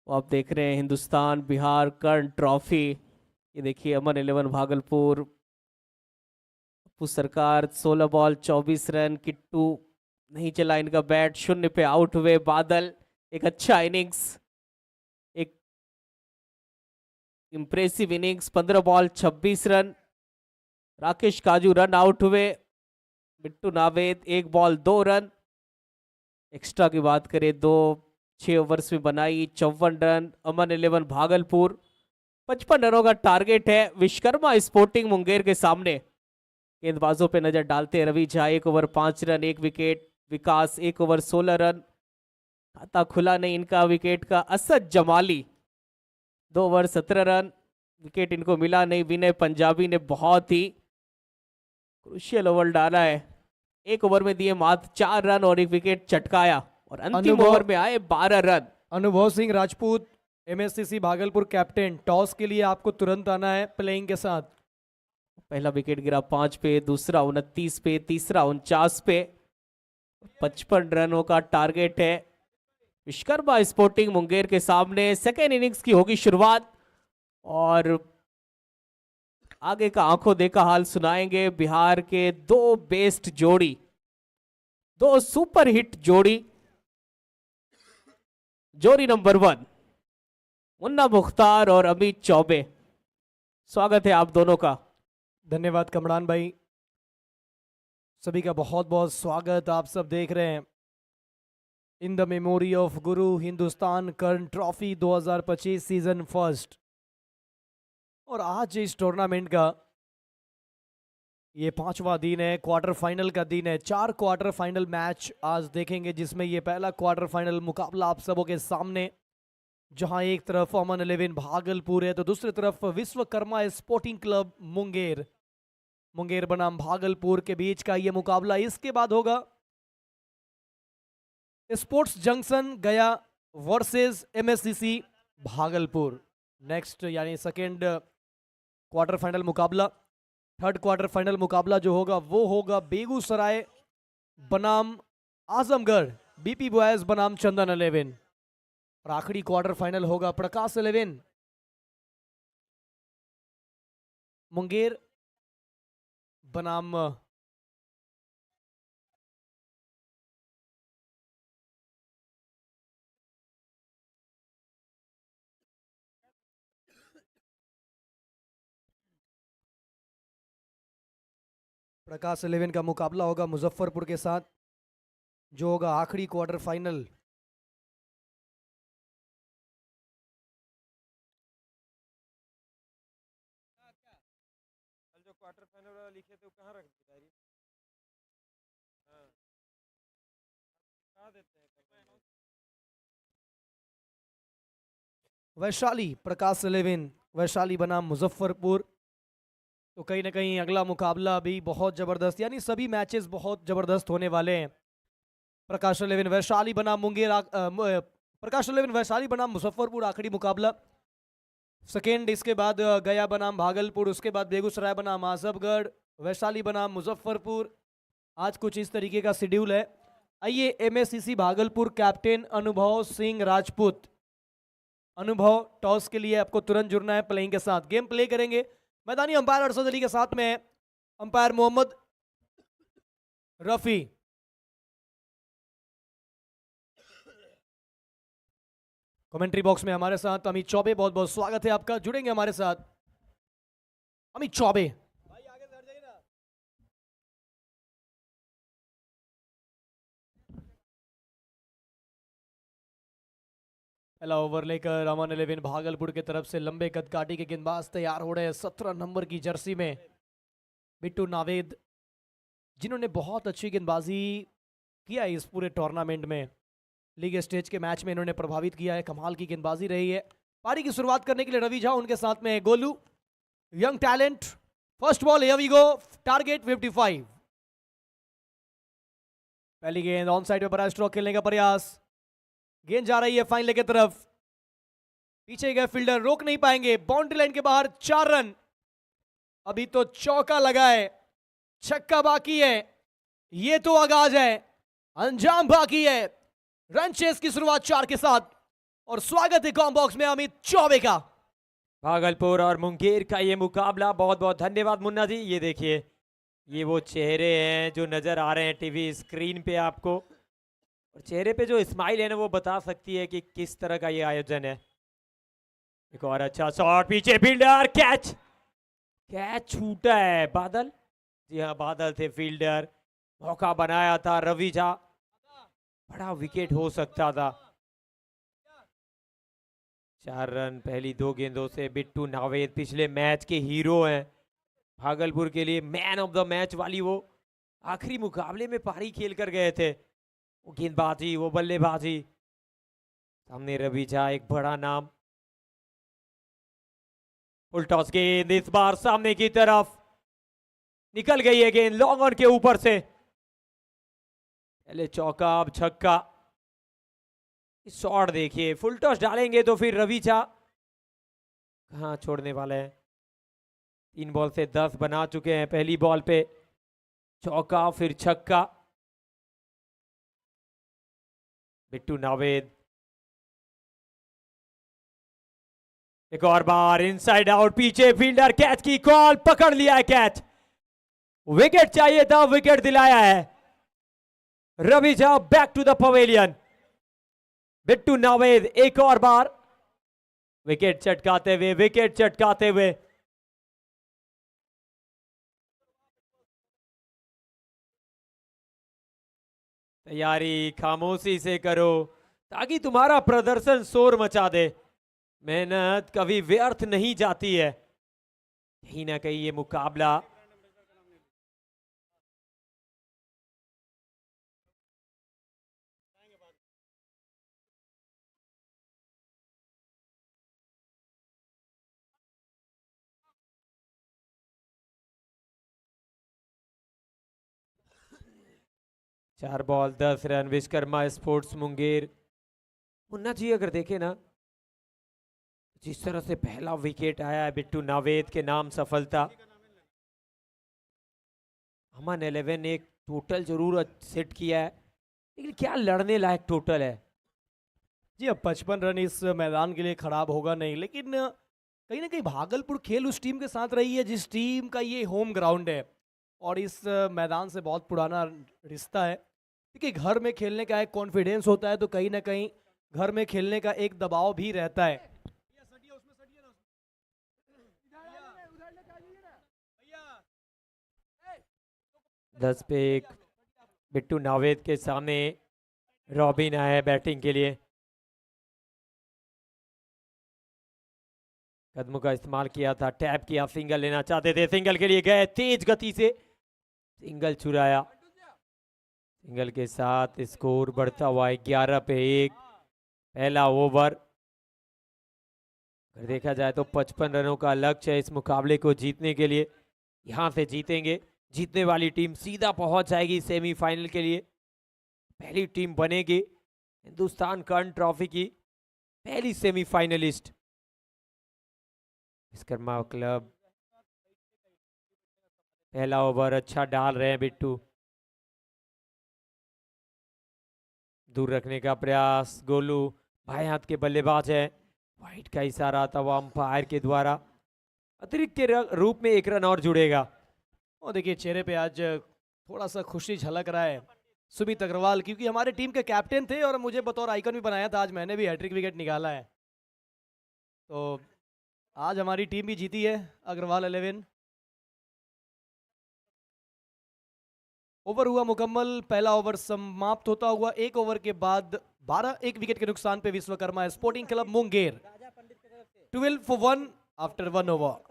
तो आप देख रहे हैं हिंदुस्तान बिहार कर्ण ट्रॉफी। ये देखिए अमन 11 भागलपुर, अप्पू सरकार 16 बॉल 24 रन। किट्टू नहीं चला इनका बैट, 0 पे आउट हुए। बादल एक अच्छा इनिंग्स, एक impressive innings, 15 ball 26 run. Rakesh काजू रन आउट हुए। Bittu Naved 1 ball 2 run. Extra की बात करें 2, 6 ओवर्स में बनाई 54 रन। अमन 11 भागलपुर 55 रनों का टारगेट है विश्वकर्मा स्पोर्टिंग मुंगेर के सामने। गेंदबाजों पे नजर डालते हैं Ravi Jha 1 over 5 run 1 wicket. Vikas 1 over 16 run, खाता खुला नहीं इनका विकेट का। Asad Jamali 2 over 17 run, wicket इनको मिला नहीं। विनय पंजाबी ने बहुत ही क्रुशियल ओवर डाला है, 1 ओवर में दिए मात्र 4 रन और 1 विकेट चटकाया, और अंतिम ओवर में आए 12 रन। अनुभव सिंह राजपूत, एमएससीसी भागलपुर कैप्टन, टॉस के लिए आपको तुरंत आना है प्लेइंग के साथ। पहला विकेट गिरा 5 पे, दूसरा 29 पे, तीसरा 49 पे। 55 रनों का टारगेट है विश्वकर्मा स्पोर्टिंग मुंगेर के सामने। सेकेंड इनिंग्स की होगी शुरुआत और आगे का आंखों देखा हाल सुनाएंगे बिहार के 2 बेस्ट जोड़ी, 2 सुपर हिट जोड़ी। जोड़ी नंबर 1 मुन्ना मुख्तार और अमित चौबे। स्वागत है आप दोनों का। धन्यवाद कमरान भाई, सभी का बहुत बहुत स्वागत। आप सब देख रहे हैं in the memory of Guru Hindustan Karna trophy 2025 season first. और आज इस टूर्नामेंट का ये 5वां दिन है, क्वार्टर फाइनल का दिन है। 4 क्वार्टर फाइनल मैच आज देखेंगे, जिसमें ये पहला क्वार्टर फाइनल मुकाबला आप सबों के सामने, जहां एक तरफ अमन 11 भागलपुर है तो दूसरी तरफ विश्वकर्मा स्पोर्टिंग क्लब मुंगेर, मुंगेर बनाम भागलपुर के बीच का ये मुकाबला। इसके बाद होगा स्पोर्ट्स जंक्शन गया वर्सेस एमएससीसी भागलपुर। नेक्स्ट यानी सेकेंड क्वार्टर फाइनल मुकाबला। थर्ड क्वार्टर फाइनल मुकाबला जो होगा वो होगा बेगूसराय बनाम आजमगढ़, बीपी बॉयज बनाम चंदन 11। और आखिरी क्वार्टर फाइनल होगा प्रकाश 11 मुंगेर बनाम प्रकाश 11 का मुकाबला होगा मुजफ्फरपुर के साथ, जो होगा आखिरी क्वार्टर फाइनल। जो क्वार्टर फाइनल वाला लिखे थे वो कहाँ रख दिया? वैशाली प्रकाश 11 वैशाली बनाम मुजफ्फरपुर। तो कहीं ना कहीं अगला मुकाबला भी बहुत जबरदस्त, यानी सभी मैचेस बहुत जबरदस्त होने वाले हैं। प्रकाश 11 वैशाली बनाम प्रकाश 11 वैशाली बनाम मुजफ्फरपुर आखिरी मुकाबला। सेकेंड इसके बाद गया बनाम भागलपुर, उसके बाद बेगूसराय बनाम आजमगढ़, वैशाली बनाम मुजफ्फरपुर। आज कुछ इस तरीके का शेड्यूल है। आइए एमएससीसी भागलपुर कैप्टन अनुभव सिंह राजपूत। अनुभव, टॉस के लिए आपको तुरंत जुड़ना है प्लेइंग के साथ। गेम प्ले करेंगे। मैदानी अंपायर अरशद अली के साथ में umpire Mohammad Rafi. Commentary box में हमारे साथ अमित चौबे, बहुत बहुत स्वागत है आपका। जुड़ेंगे हमारे साथ अमित चौबे। पहला ओवर लेकर अमन 11 भागलपुर की तरफ से लंबे कद काटी के गेंदबाज तैयार हो रहे हैं 17 नंबर की जर्सी में बिट्टू नावेद, जिन्होंने बहुत अच्छी गेंदबाजी किया है इस पूरे टूर्नामेंट में। लीग स्टेज के मैच में इन्होंने प्रभावित किया है, कमाल की गेंदबाजी रही है। पारी की शुरुआत करने के लिए रवि झा, उनके साथ में Golu, young talent. First ball, here we go, target 55। पहली गेंद ऑन साइड पे बड़ा स्ट्रोक खेलने का प्रयास। गेंद जा रही है फाइनल की तरफ। पीछे गए फील्डर रोक नहीं पाएंगे। बाउंड्री लाइन के बाहर 4 रन। अभी तो चौका लगा है, छक्का बाकी है। ये तो आगाज है, अंजाम बाकी है। रन चेस की शुरुआत 4 के साथ। और स्वागत है कॉम बॉक्स में अमित चौबे का। भागलपुर और मुंगेर का ये मुकाबला। बहुत बहुत धन्यवाद मुन्ना जी। ये देखिए, ये वो चेहरे हैं जो नजर आ रहे हैं टीवी स्क्रीन पे आपको, और चेहरे पे जो स्माइल है ना, वो बता सकती है कि किस तरह का ये आयोजन है। एक और अच्छा शॉट, पीछे फील्डर, कैच। कैच छूटा है। बादल, जी हाँ बादल थे फील्डर। मौका बनाया था रवि झा, बड़ा विकेट हो सकता था। 4 रन पहली 2 गेंदों से। बिट्टू नावेद पिछले मैच के हीरो हैं भागलपुर के लिए, मैन ऑफ द मैच वाली वो आखिरी मुकाबले में पारी खेल कर गए थे। वो गेंदबाजी, वो बल्लेबाजी। सामने रवि झा, एक बड़ा नाम। फुल टॉस गेंद इस बार सामने की तरफ निकल गई है गेंद लॉन्ग ऑन के ऊपर से। पहले चौका, अब छक्का। शॉट देखिए, फुल टॉस डालेंगे तो फिर रवि झा कहां छोड़ने वाले हैं। 3 बॉल से 10 बना चुके हैं। पहली बॉल पे चौका, फिर छक्का। बिट्टू नावेद, एक और बार इनसाइड आउट, पीछे फील्डर, कैच की कॉल, पकड़ लिया है कैच। विकेट चाहिए था, विकेट दिलाया है Ravi Jha. Back to the pavilion. Bittu Naved एक और बार विकेट चटकाते हुए, विकेट चटकाते हुए। तैयारी खामोशी से करो ताकि तुम्हारा प्रदर्शन शोर मचा दे। मेहनत कभी व्यर्थ नहीं जाती है। कहीं ना कहीं ये मुकाबला चार ball 10 run. Vishwakarma sports Munger. Munna ji अगर देखें ना, जिस तरह से पहला विकेट आया है बिट्टू नावेद के नाम, सफलता। अमन 11 ने एक टोटल जरूर सेट किया है, लेकिन क्या लड़ने लायक टोटल है। जी, अब 55 रन इस मैदान के लिए खराब होगा नहीं, लेकिन कहीं ना कहीं भागलपुर खेल उस टीम के साथ रही है जिस टीम का ये होम ग्राउंड है, और इस मैदान से बहुत पुराना रिश्ता है। क्योंकि घर में खेलने का एक कॉन्फिडेंस होता है, तो कहीं ना कहीं घर में खेलने का एक दबाव भी रहता है। 10 पे 1 बिट्टू नावेद के सामने रॉबिन आया है बैटिंग के लिए। कदमों का इस्तेमाल किया था, टैप किया, सिंगल लेना चाहते थे, सिंगल के लिए गए, तेज गति से सिंगल चुराया। सिंगल के साथ स्कोर बढ़ता हुआ है 11 पे 1। पहला ओवर, अगर देखा जाए तो 55 रनों का लक्ष्य है इस मुकाबले को जीतने के लिए। यहाँ से जीतेंगे, जीतने वाली टीम सीधा पहुंच जाएगी सेमीफाइनल के लिए। पहली टीम बनेगी हिंदुस्तान कर्न ट्रॉफी की पहली सेमीफाइनलिस्ट। विश्वकर्मा क्लब पहला ओवर अच्छा डाल रहे हैं बिट्टू, दूर रखने का प्रयास। गोलू बाएं हाथ के बल्लेबाज है, वाइट का इशारा था वो अंपायर के द्वारा। अतिरिक्त के रूप में 1 रन और जुड़ेगा। और देखिए चेहरे पे आज थोड़ा सा खुशी झलक रहा है सुमित अग्रवाल, क्योंकि हमारे टीम के कैप्टन थे और मुझे बतौर आइकन भी बनाया था। आज मैंने भी हैट्रिक विकेट निकाला है, तो आज हमारी टीम भी जीती है अग्रवाल 11। ओवर हुआ मुकम्मल, पहला ओवर समाप्त होता हुआ 1 ओवर के बाद 1 विकेट के नुकसान पे Vishwakarma sporting club Munger 12 for 1 after 1 over.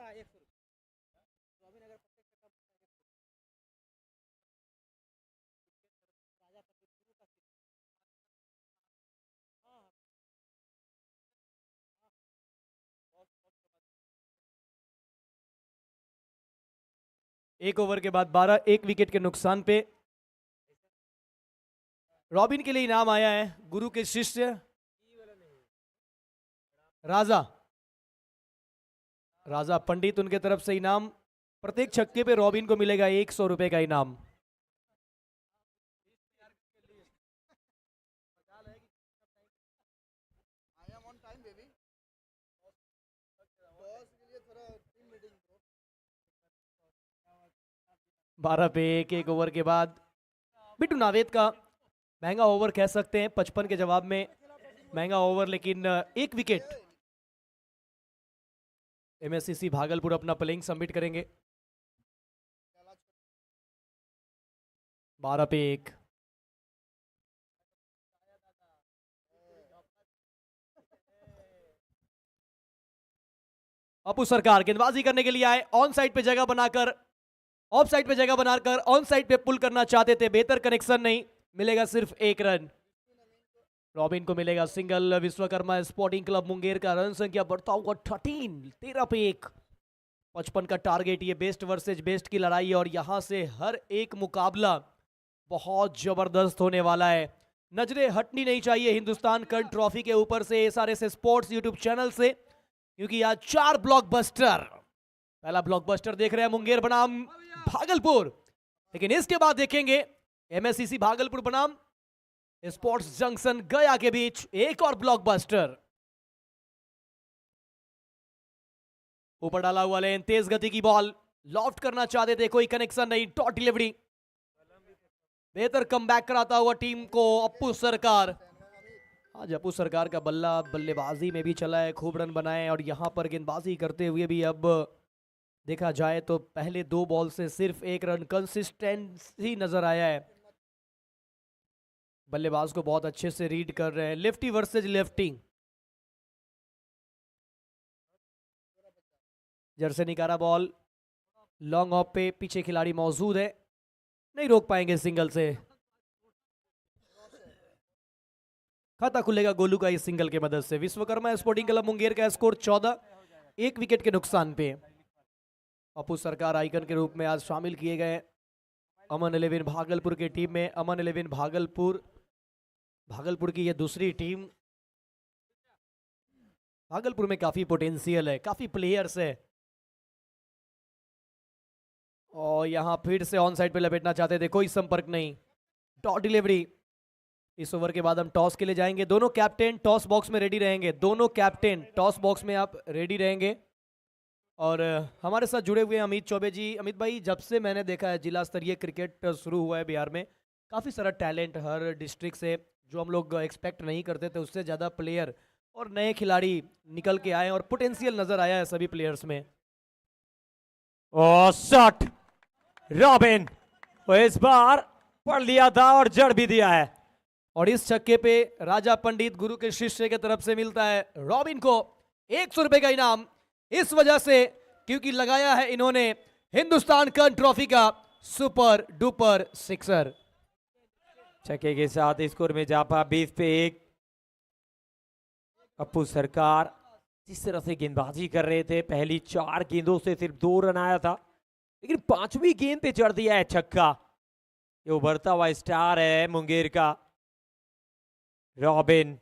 एक ओवर के बाद 1 विकेट के नुकसान पे रॉबिन के लिए इनाम आया है गुरु के शिष्य राजा पंडित, उनके तरफ से इनाम। प्रत्येक छक्के पे रॉबिन को मिलेगा 100 रुपए का इनाम। बारह पे 1 ओवर के बाद बिट्टू नावेद का महंगा ओवर कह सकते हैं, 55 के जवाब में महंगा ओवर, लेकिन 1 विकेट। एमएससीसी भागलपुर अपना प्लेइंग सबमिट करेंगे। 12 पे 1। अपू सरकार गेंदबाजी करने के लिए आए, ऑन साइड पे जगह बनाकर ऑफ साइड पे जगह बनाकर ऑन साइड पे पुल करना चाहते थे, बेहतर कनेक्शन नहीं मिलेगा, सिर्फ 1 रन। रॉबिन को मिलेगा single. Vishwakarma sporting club Munger का रन संख्या बढ़ता हुआ 13 पे 1। 55 का टारगेट, ये बेस्ट वर्सेज बेस्ट की लड़ाई है और यहां से हर एक मुकाबला बहुत जबरदस्त होने वाला है। नजरें हटनी नहीं चाहिए हिंदुस्तान कर्न ट्रॉफी के ऊपर से, SRS स्पोर्ट्स यूट्यूब चैनल से, क्योंकि आज 4 ब्लॉकबस्टर। पहला ब्लॉकबस्टर देख रहे हैं मुंगेर बनाम भागलपुर, लेकिन इसके बाद देखेंगे MSCC भागलपुर बनाम स्पोर्ट्स जंक्शन गया के बीच एक और ब्लॉकबस्टर। ऊपर डाला हुआ लेन, तेज गति की बॉल, लॉफ्ट करना चाहते थे, कोई कनेक्शन नहीं, डॉट डिलीवरी। बेहतर कमबैक कराता हुआ टीम को अप्पू सरकार। आज अप्पू सरकार का बल्ला बल्लेबाजी में भी चला है, खूब रन बनाए और यहां पर गेंदबाजी करते हुए भी अब देखा जाए तो पहले 2 बॉल से सिर्फ 1 रन, कंसिस्टेंसी नजर आया है। बल्लेबाज को बहुत अच्छे से रीड कर रहे हैं, लेफ्टी वर्सेज लेफ्टी। जर्से निकारा बॉल, लॉन्ग ऑफ पे पीछे खिलाड़ी मौजूद है, नहीं रोक पाएंगे सिंगल से। खाता खुलेगा गोलू का इस सिंगल के मदद से। विश्वकर्मा स्पोर्टिंग क्लब मुंगेर का स्कोर 14, 1 विकेट के नुकसान पे। अपू सरकार आइकन के रूप में आज शामिल किए गए अमन 11 भागलपुर की टीम में। अमन 11 भागलपुर की ये दूसरी टीम। भागलपुर में काफी पोटेंशियल है, काफी प्लेयर्स है और यहां फिर से ऑन साइड पे लपेटना चाहते थे, कोई संपर्क नहीं, डॉट डिलीवरी। इस ओवर के बाद हम टॉस के लिए जाएंगे। दोनों कैप्टन टॉस बॉक्स में रेडी रहेंगे, दोनों कैप्टन टॉस बॉक्स में आप रेडी रहेंगे। और हमारे साथ जुड़े हुए हैं अमित चौबे जी। अमित भाई, जब से मैंने देखा है जिला स्तरीय क्रिकेट शुरू हुआ है बिहार में, काफ़ी सारा टैलेंट हर डिस्ट्रिक्ट से, जो हम लोग एक्सपेक्ट नहीं करते थे उससे ज़्यादा प्लेयर और नए खिलाड़ी निकल के आए और पोटेंशियल नज़र आया है सभी प्लेयर्स में। और शॉट रॉबिन इस बार पढ़ लिया था और जड़ भी दिया है। और इस छक्के पे राजा पंडित गुरु के शिष्य के तरफ से मिलता है रॉबिन को 100 रुपए का इनाम, इस वजह से क्योंकि लगाया है इन्होंने हिंदुस्तान कर्न ट्रॉफी का सुपर डुपर सिक्सर। छक्के के साथ स्कोर में जापा 20 पे 1। अपू सरकार जिस तरह से गेंदबाजी कर रहे थे, पहली 4 गेंदों से सिर्फ 2 रन आया था, लेकिन 5वीं गेंद पे चढ़ दिया है छक्का। ये उभरता हुआ स्टार है मुंगेर का रॉबिन।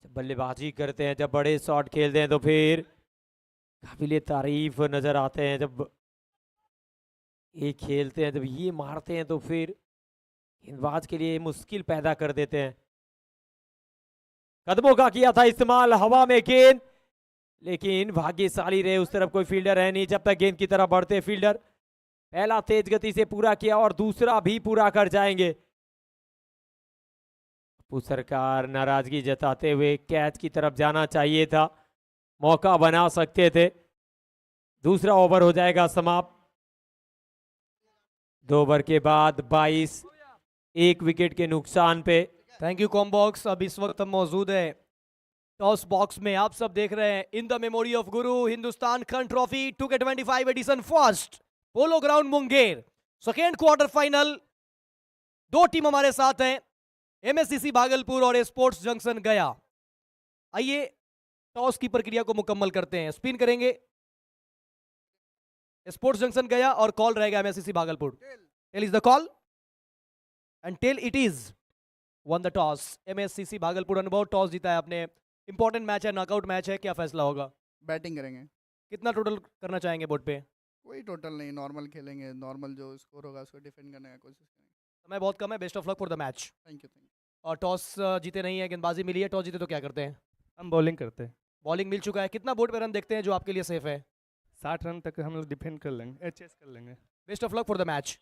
जब बल्लेबाजी करते हैं, जब बड़े शॉट खेलते हैं तो फिर काबिले तारीफ नजर आते हैं। जब ये खेलते हैं, जब ये मारते हैं तो फिर गेंदबाज के लिए मुश्किल पैदा कर देते हैं। कदमों का किया था इस्तेमाल, हवा में गेंद, लेकिन भाग्यशाली रहे, उस तरफ कोई फील्डर है नहीं। जब तक गेंद की तरफ बढ़ते फील्डर, पहला तेज गति से पूरा किया और दूसरा भी पूरा कर जाएंगे। अपू सरकार नाराजगी जताते हुए कैच की तरफ जाना चाहिए था, मौका बना सकते थे। दूसरा ओवर हो जाएगा समाप्त। 2 ओवर के बाद 22, 1 विकेट के नुकसान पे। Thank you combox. अब इस वक्त हम मौजूद है टॉस बॉक्स में। आप सब देख रहे हैं in the memory of Guru Hindustan Khand trophy 2K25 edition first polo ground Munger second quarter final. 2 team हमारे साथ हैं, MSCC भागलपुर और स्पोर्ट्स जंक्शन गया। आइए टॉस की प्रक्रिया को मुकम्मल करते हैं। स्पिन करेंगे स्पोर्ट्स जंक्शन गया और कॉल रहेगा MSCC Bhagalpur. Tail is the call and tail it is won the toss. MSCC Bhagalpur Anubhav toss जीता है आपने। इंपॉर्टेंट मैच है, नॉकआउट मैच है, क्या फैसला होगा? बैटिंग करेंगे। कितना टोटल करना चाहेंगे बोर्ड पे? कोई टोटल नहीं, नॉर्मल खेलेंगे, नॉर्मल जो स्कोर होगा उसको डिफेंड करने की कोशिश करेंगे। समय बहुत कम है, best of luck for the match. Thank you. और टॉस जीते नहीं है, गेंदबाजी मिली है, टॉस जीते तो क्या करते हैं? हम बॉलिंग करते हैं। बॉलिंग मिल चुका है, कितना बोर्ड पे रन देखते हैं जो आपके लिए सेफ है? 60 रन तक हम लोग डिफेंड कर लेंगे, चेस कर लेंगे। Best of luck for the match.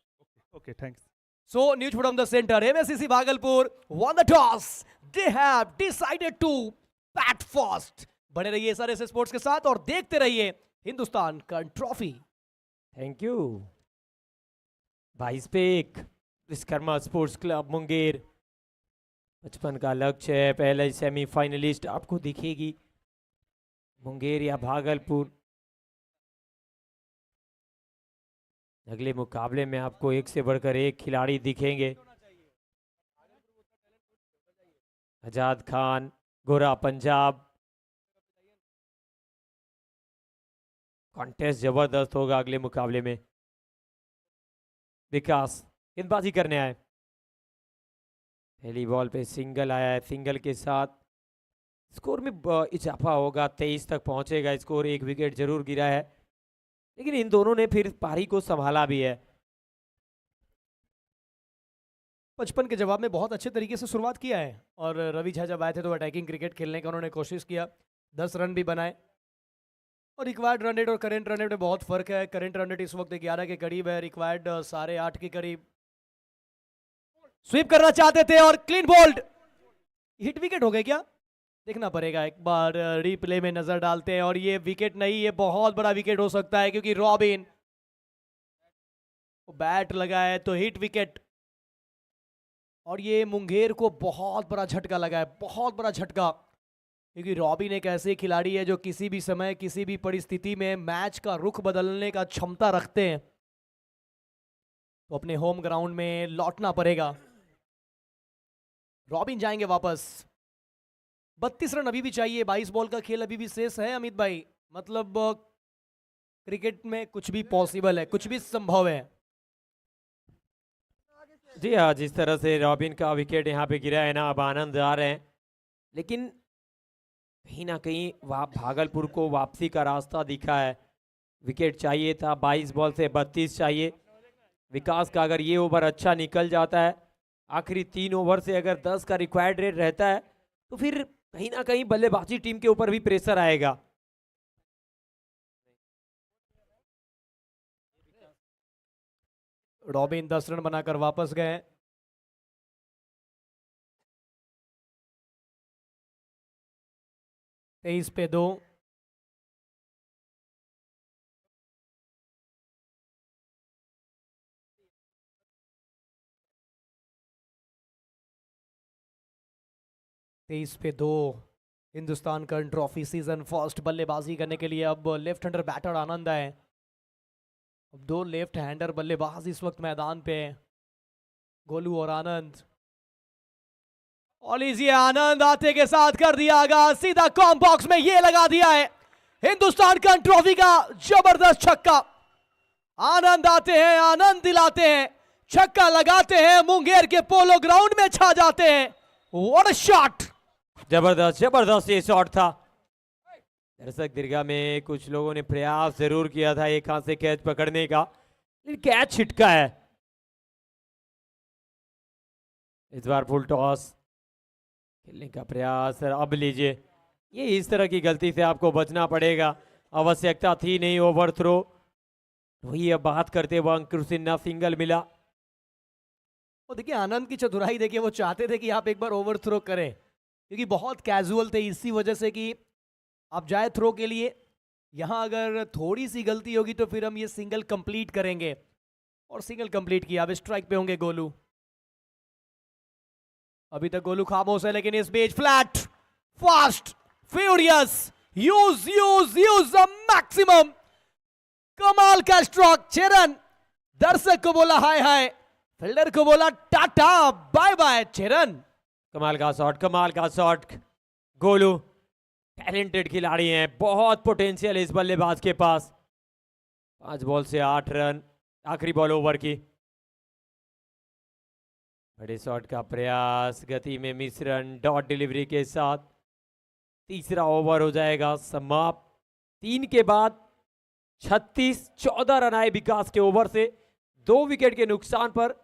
Okay thanks. So, news from the center. MSCC Bhagalpur won the toss. They have decided to bat first. बने रहिए SRS स्पोर्ट्स के साथ और देखते रहिए हिंदुस्तान का ट्रॉफी। Thank you. 22 पे 1 विश्वकर्मा स्पोर्ट्स क्लब मुंगेर। 55 का लक्ष्य है, पहले सेमीफाइनलिस्ट आपको दिखेगी मुंगेर या भागलपुर। अगले मुकाबले में आपको एक से बढ़कर एक खिलाड़ी दिखेंगे। आजाद खान, गोरा पंजाब। कॉन्टेस्ट जबरदस्त होगा अगले मुकाबले में। विकास गेंदबाजी करने आए, पहली बॉल पे सिंगल आया है, सिंगल के साथ स्कोर में इजाफा होगा, 23 तक पहुंचेगा स्कोर। 1 विकेट जरूर गिरा है, लेकिन इन दोनों ने फिर पारी को संभाला भी है। 55 के जवाब में बहुत अच्छे तरीके से शुरुआत किया है और रवि झा जब आए थे तो अटैकिंग क्रिकेट खेलने का उन्होंने कोशिश किया, 10 रन भी बनाए। और रिक्वायर्ड रन रेट और करेंट रन रेट में बहुत फर्क है। करेंट रन रेट इस वक्त 11 के करीब है, रिक्वायर्ड 8.5 के करीब। स्वीप करना चाहते थे और क्लीन बोल्ड। हिट विकेट हो गए क्या? देखना पड़ेगा, एक बार रिप्ले में नजर डालते हैं। और ये विकेट नहीं, ये बहुत बड़ा विकेट हो सकता है क्योंकि रॉबिन बैट लगा है तो हिट विकेट। और ये मुंगेर को बहुत बड़ा झटका लगा है, बहुत बड़ा झटका, क्योंकि रॉबिन एक ऐसे खिलाड़ी है जो किसी भी समय किसी भी परिस्थिति में मैच का रुख बदलने का क्षमता रखते हैं। तो अपने होम ग्राउंड में लौटना पड़ेगा। रॉबिन जाएंगे वापस। 32 रन अभी भी चाहिए, 22 बॉल का खेल अभी भी शेष है अमित भाई। मतलब क्रिकेट में कुछ भी पॉसिबल है, कुछ भी संभव है। जी हाँ, जिस तरह से रॉबिन का विकेट यहाँ पे गिरा है ना, अब आनंद आ रहे हैं, लेकिन कहीं ना कहीं भागलपुर को वापसी का रास्ता दिखा है। विकेट चाहिए था, 22 बॉल से 32 चाहिए। विकास का अगर ये ओवर अच्छा निकल जाता है, आखिरी 3 ओवर से अगर 10 का रिक्वायर्ड रेट रहता है, तो फिर कहीं ना कहीं बल्लेबाजी टीम के ऊपर भी प्रेशर आएगा। रॉबिन 10 रन बनाकर वापस गए। तेईस पे 2। तेईस पे 2। Hindustan current trophy season first बल्लेबाजी करने के लिए अब लेफ्ट हैंडर बैटर आनंद है। अब 2 लेफ्ट हैंडर बल्लेबाज इस वक्त मैदान पे हैं। गोलू और आनंद। और लीजिए आनंद आते के साथ कर दिया आगाज, सीधा कॉम बॉक्स में ये लगा दिया है हिंदुस्तान का ट्रॉफी का जबरदस्त छक्का। आनंद आते हैं, आनंद दिलाते हैं, छक्का लगाते हैं, मुंगेर के पोलो ग्राउंड में छा जाते हैं। What a shot! जबरदस्त जबरदस्त ये शॉट था। दर्शक दीर्घा में कुछ लोगों ने प्रयास जरूर किया था एक हाथ से कैच पकड़ने का, लेकिन कैच छिटका है। इस बार फुल टॉस खेलने का प्रयास। अब लीजिए, ये इस तरह की गलती से आपको बचना पड़ेगा, आवश्यकता थी नहीं ओवर थ्रो। वही अब बात करते हुए अंकुर सिन्हा, सिंगल मिला। और देखिए आनंद की चतुराई देखिए, वो चाहते थे कि आप एक बार ओवर थ्रो करें क्योंकि बहुत कैजुअल थे, इसी वजह से कि आप जाए थ्रो के लिए। यहां अगर थोड़ी सी गलती होगी तो फिर हम ये सिंगल कंप्लीट करेंगे, और सिंगल कंप्लीट किया। अब स्ट्राइक पे होंगे गोलू। अभी तक गोलू खामोश है, लेकिन इस बीच flat, fast, furious, use use use the maximum. कमाल का स्ट्रोक। चेरन दर्शक को बोला हाय हाय, फील्डर को बोला टाटा बाय बाय। चेरन कमाल का शॉट, कमाल का शॉट। गोलू टैलेंटेड खिलाड़ी हैं, बहुत पोटेंशियल इस बल्लेबाज के पास। 5 बॉल से 8 रन, आखिरी बॉल ओवर की। बड़े शॉट का प्रयास, गति में मिश्रण, डॉट डिलीवरी के साथ तीसरा ओवर हो जाएगा समाप्त। 3 के बाद 36-14 रन आए विकास के ओवर से। 2 विकेट के नुकसान पर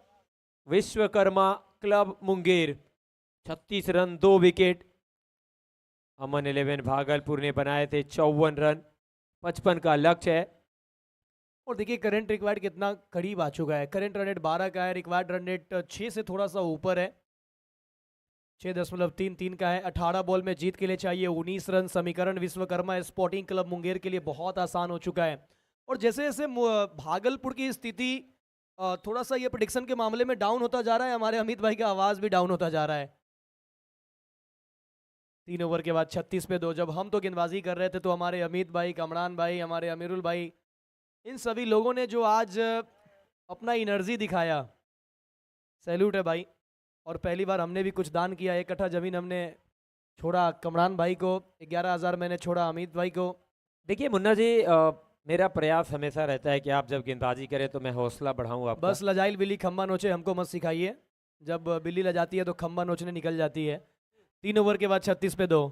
Vishwakarma club Munger 36 run 2 wicket. Aman 11 Bhagalpur ने बनाए थे 54 रन, 55 का लक्ष्य है। और देखिए करंट रिक्वायर्ड कितना करीब आ चुका है। करंट रन रेट 12 का है, रिक्वायर्ड रन रेट 6 से थोड़ा सा ऊपर है, 6.33 का है। 18 बॉल में जीत के लिए चाहिए 19 रन। समीकरण विश्वकर्मा स्पोर्टिंग क्लब मुंगेर के लिए बहुत आसान हो चुका है। और जैसे जैसे भागलपुर की स्थिति थोड़ा सा ये प्रेडिक्शन के मामले में डाउन होता जा रहा है, हमारे अमित भाई का आवाज भी डाउन होता जा रहा है। 3 ओवर के बाद 36 पे 2। जब हम तो गेंदबाजी कर रहे थे तो हमारे अमित भाई, कमरान भाई, हमारे अमीरुल भाई, इन सभी लोगों ने जो आज अपना एनर्जी दिखाया, सैल्यूट है भाई। और पहली बार हमने भी कुछ दान किया, 1 कट्ठा जमीन हमने छोड़ा कमरान भाई को, 11,000 मैंने छोड़ा अमित भाई को। देखिए मुन्ना जी, मेरा प्रयास हमेशा रहता है कि आप जब गेंदबाजी करें तो मैं हौसला बढ़ाऊं आपका। बस लजाइल बिल्ली खम्बा नोचे हमको मत सिखाइए, जब बिल्ली लजाती है तो खम्बा नोचने निकल जाती है। 3 ओवर के बाद 36 पे 2।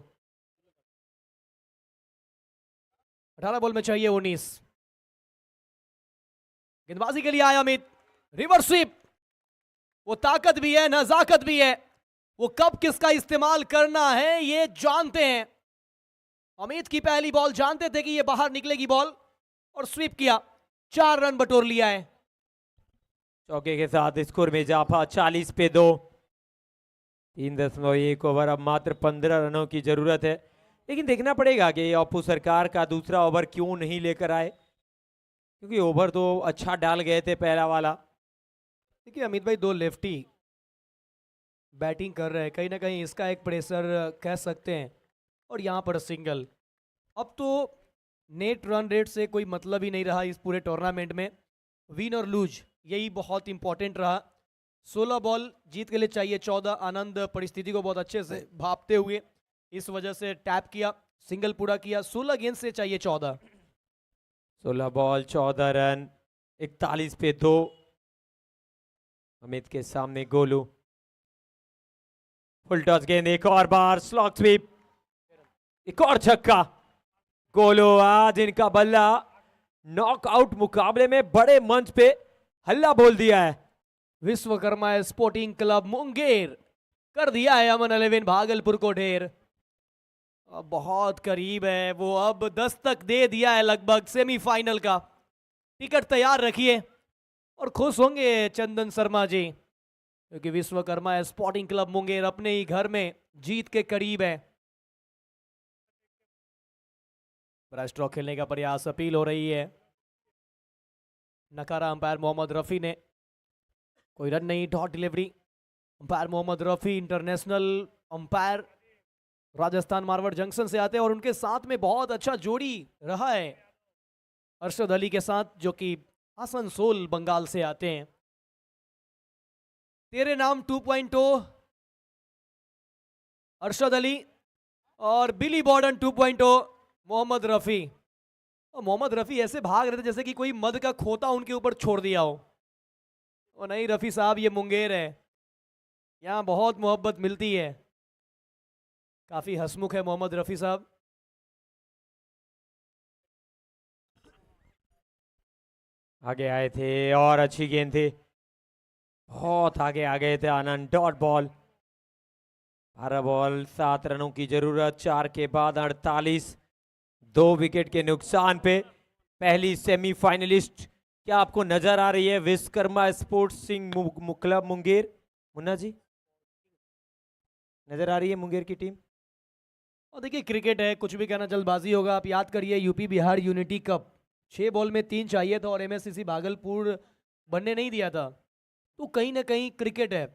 18 बॉल में चाहिए 19। गेंदबाजी के लिए आया अमित, रिवर्स स्वीप। वो ताकत भी है, नजाकत भी है, वो कब किसका इस्तेमाल करना है ये जानते हैं। अमित की पहली बॉल जानते थे कि ये बाहर निकलेगी बॉल, और स्वीप किया, 4 रन बटोर लिया है। चौके के साथ स्कोर में इजाफा 40 पे 2। 3.1 ओवर, अब मात्र 15 रनों की जरूरत है। लेकिन देखना पड़ेगा कि अपू सरकार का दूसरा ओवर क्यों नहीं लेकर आए, क्योंकि ओवर तो अच्छा डाल गए थे पहला वाला। देखिए अमित भाई 2 लेफ्टी बैटिंग कर रहे हैं, कहीं ना कहीं इसका एक प्रेशर कह सकते हैं। और यहाँ पर सिंगल। अब तो नेट रन रेट से कोई मतलब ही नहीं रहा इस पूरे टूर्नामेंट में, विन और लूज यही बहुत इंपॉर्टेंट रहा। 16 बॉल जीत के लिए चाहिए 14। आनंद परिस्थिति को बहुत अच्छे से भापते हुए इस वजह से टैप किया, सिंगल पूरा किया। 16 गेंद से चाहिए 14। 16 बॉल 14 रन, 41 पे 2। अमित के सामने गोलू, फुल टॉस गेंद, एक और बार स्लॉग स्वीप, एक और छक्का। गोलू आज इनका बल्ला नॉकआउट मुकाबले में बड़े मंच पे हल्ला बोल दिया है। विश्वकर्मा स्पोर्टिंग क्लब मुंगेर कर दिया है अमन 11 भागलपुर को ढेर। अब बहुत करीब है वो, अब दस्तक दे दिया है लगभग सेमीफाइनल का। टिकट तैयार रखिए और खुश होंगे चंदन शर्मा जी, क्योंकि विश्वकर्मा स्पोर्टिंग क्लब मुंगेर अपने ही घर में जीत के करीब है। बड़ा स्ट्रोक खेलने का प्रयास, अपील हो रही है, नकारा अंपायर मोहम्मद रफी ने। कोई रन नहीं, dot delivery. Umpire Mohammad Rafi international umpire Rajasthan Marwar junction से आते हैं, और उनके साथ में बहुत अच्छा जोड़ी रहा है अरशद अली के साथ, जो कि आसनसोल बंगाल से आते हैं। तेरे नाम 2.0 अरशद अली और बिली बॉर्डन 2.0 मोहम्मद रफ़ी। और मोहम्मद रफ़ी ऐसे भाग रहे थे जैसे कि कोई मद का खोता उनके ऊपर छोड़ दिया हो। और नहीं रफ़ी साहब, ये मुंगेर है, यहाँ बहुत मोहब्बत मिलती है। काफ़ी हंसमुख है मोहम्मद रफ़ी साहब। आगे आए थे और अच्छी गेंद थी, बहुत आगे आ गए थे आनंद। डॉट बॉल, 12 बॉल 7 रनों की जरूरत, 4 के बाद 48, 2 विकेट के नुकसान पे पहली सेमीफाइनलिस्ट क्या आपको नजर आ रही है विश्वकर्मा स्पोर्ट्स क्लब मुंगेर? मुन्ना जी, नजर आ रही है मुंगेर की टीम? और देखिए क्रिकेट है, कुछ भी कहना जल्दबाजी होगा। आप याद करिए UP Bihar unity cup 6 ball में 3 चाहिए था और एमएससीसी भागलपुर बनने नहीं दिया था। तो कहीं ना कहीं क्रिकेट है।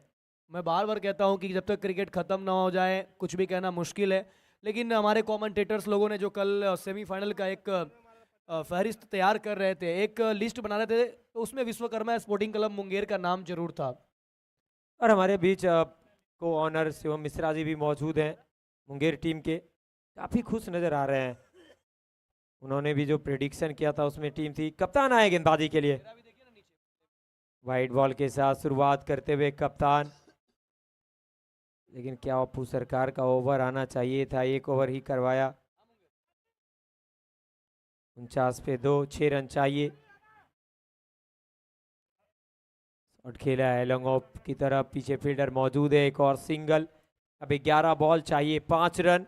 मैं बार बार कहता हूं कि जब तक क्रिकेट ख़त्म ना हो जाए कुछ भी कहना मुश्किल है। लेकिन हमारे कमेंटेटर्स लोगों ने जो कल सेमीफाइनल का एक फहरिस्त तैयार कर रहे थे, एक लिस्ट बना रहे थे, तो उसमें विश्वकर्मा स्पोर्टिंग क्लब मुंगेर का नाम जरूर था। और हमारे बीच को ऑनर शिवम मिश्रा जी भी मौजूद हैं मुंगेर टीम के, काफी खुश नजर आ रहे हैं। उन्होंने भी जो प्रेडिक्शन किया था उसमें टीम थी। कप्तान आए गेंदबाजी के लिए, वाइट बॉल के साथ शुरुआत करते हुए कप्तान, लेकिन क्या अप्पू सरकार का ओवर आना चाहिए था, 1 ओवर ही करवाया। 49 पे 2, 6 रन चाहिए। और खेला है लॉन्ग ऑफ की तरफ, पीछे फील्डर मौजूद है, एक और सिंगल। अब 11 बॉल चाहिए, 5 रन।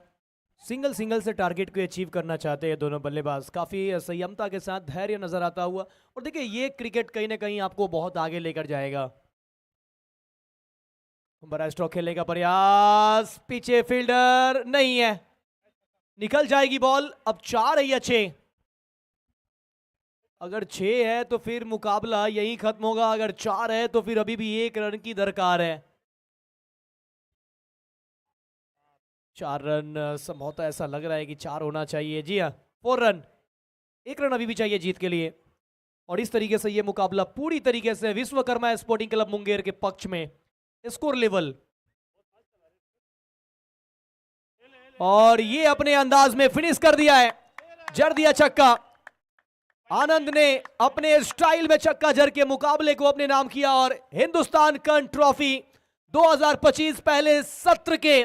सिंगल से टारगेट को अचीव करना चाहते हैं दोनों बल्लेबाज, काफ़ी संयमता के साथ धैर्य नजर आता हुआ। और देखिए ये क्रिकेट कहीं ना कहीं आपको बहुत आगे लेकर जाएगा। बड़ा स्ट्रोक खेलने का प्रयास, पीछे फील्डर नहीं है, निकल जाएगी बॉल। अब 4 है या 6? अगर 6 है तो फिर मुकाबला यहीं खत्म होगा, अगर 4 है तो फिर अभी भी 1 रन की दरकार है। 4 रन संभवतः ऐसा लग रहा है कि 4 होना चाहिए। जी हाँ, 4 रन, 1 रन अभी भी चाहिए जीत के लिए। और इस तरीके से ये मुकाबला पूरी तरीके से विश्वकर्मा स्पोर्टिंग क्लब मुंगेर के पक्ष में। स्कोर लेवल, और ये अपने अंदाज में फिनिश कर दिया है, जड़ दिया छक्का। आनंद ने अपने स्टाइल में छक्का जड़ के मुकाबले को अपने नाम किया और हिंदुस्तान कंठ ट्रॉफी 2025 पहले सत्र के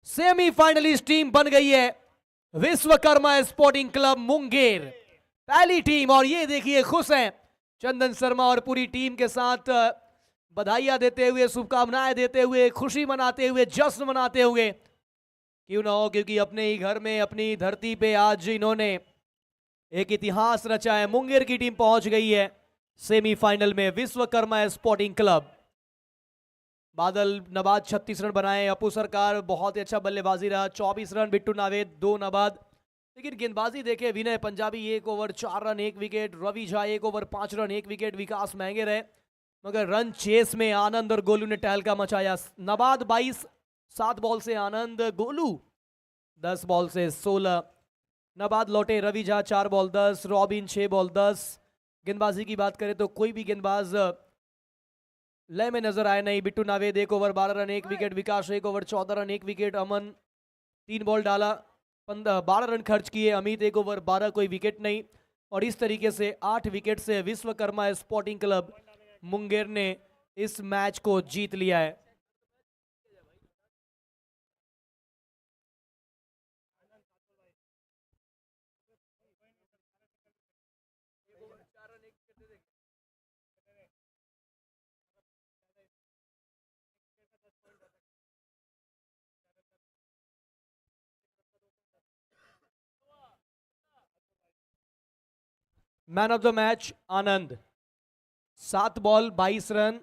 सेमीफाइनलिस्ट टीम बन गई है विश्वकर्मा स्पोर्टिंग क्लब मुंगेर, पहली टीम। और ये देखिए खुश हैं चंदन शर्मा और पूरी टीम के साथ बधाइयां देते हुए, शुभकामनाएं देते हुए, खुशी मनाते हुए, जश्न मनाते हुए। क्यों ना हो, क्योंकि अपने ही घर में, अपनी धरती पे आज इन्होंने एक इतिहास रचा है। मुंगेर की टीम पहुंच गई है सेमीफाइनल में, विश्वकर्मा स्पोर्टिंग क्लब। बादल नवाज 36 रन बनाए, अप्पू सरकार बहुत ही अच्छा बल्लेबाजी रहा, 24 रन, बिट्टू नावेद 2 नाबाद। लेकिन गेंदबाजी देखे, Vinay Punjabi 1 over 4 run 1 wicket, Ravi Jha 1 over 5 run 1 wicket, Vikas महंगे रहे। मगर रन चेस में आनंद और गोलू ने टहलका मचाया। नबाद 22, 7 बॉल से आनंद, गोलू 10 बॉल से 16। नबाद लौटे, Ravi Jha 4 ball 10, Robin 6 ball 10। गेंदबाजी की बात करें तो कोई भी गेंदबाज लय में नजर आए नहीं। Bittu Naved 1 over 12 run 1 wicket, Vikas 1 over 14 run 1 wicket, Aman 3 ball डाला, 12 रन खर्च किए, अमित 1 ओवर 12, कोई विकेट नहीं। और इस तरीके से 8 विकेट से विश्वकर्मा स्पोर्टिंग क्लब मुंगेर ने इस मैच को जीत लिया है। Man of the match Anand, 7 ball 22 run,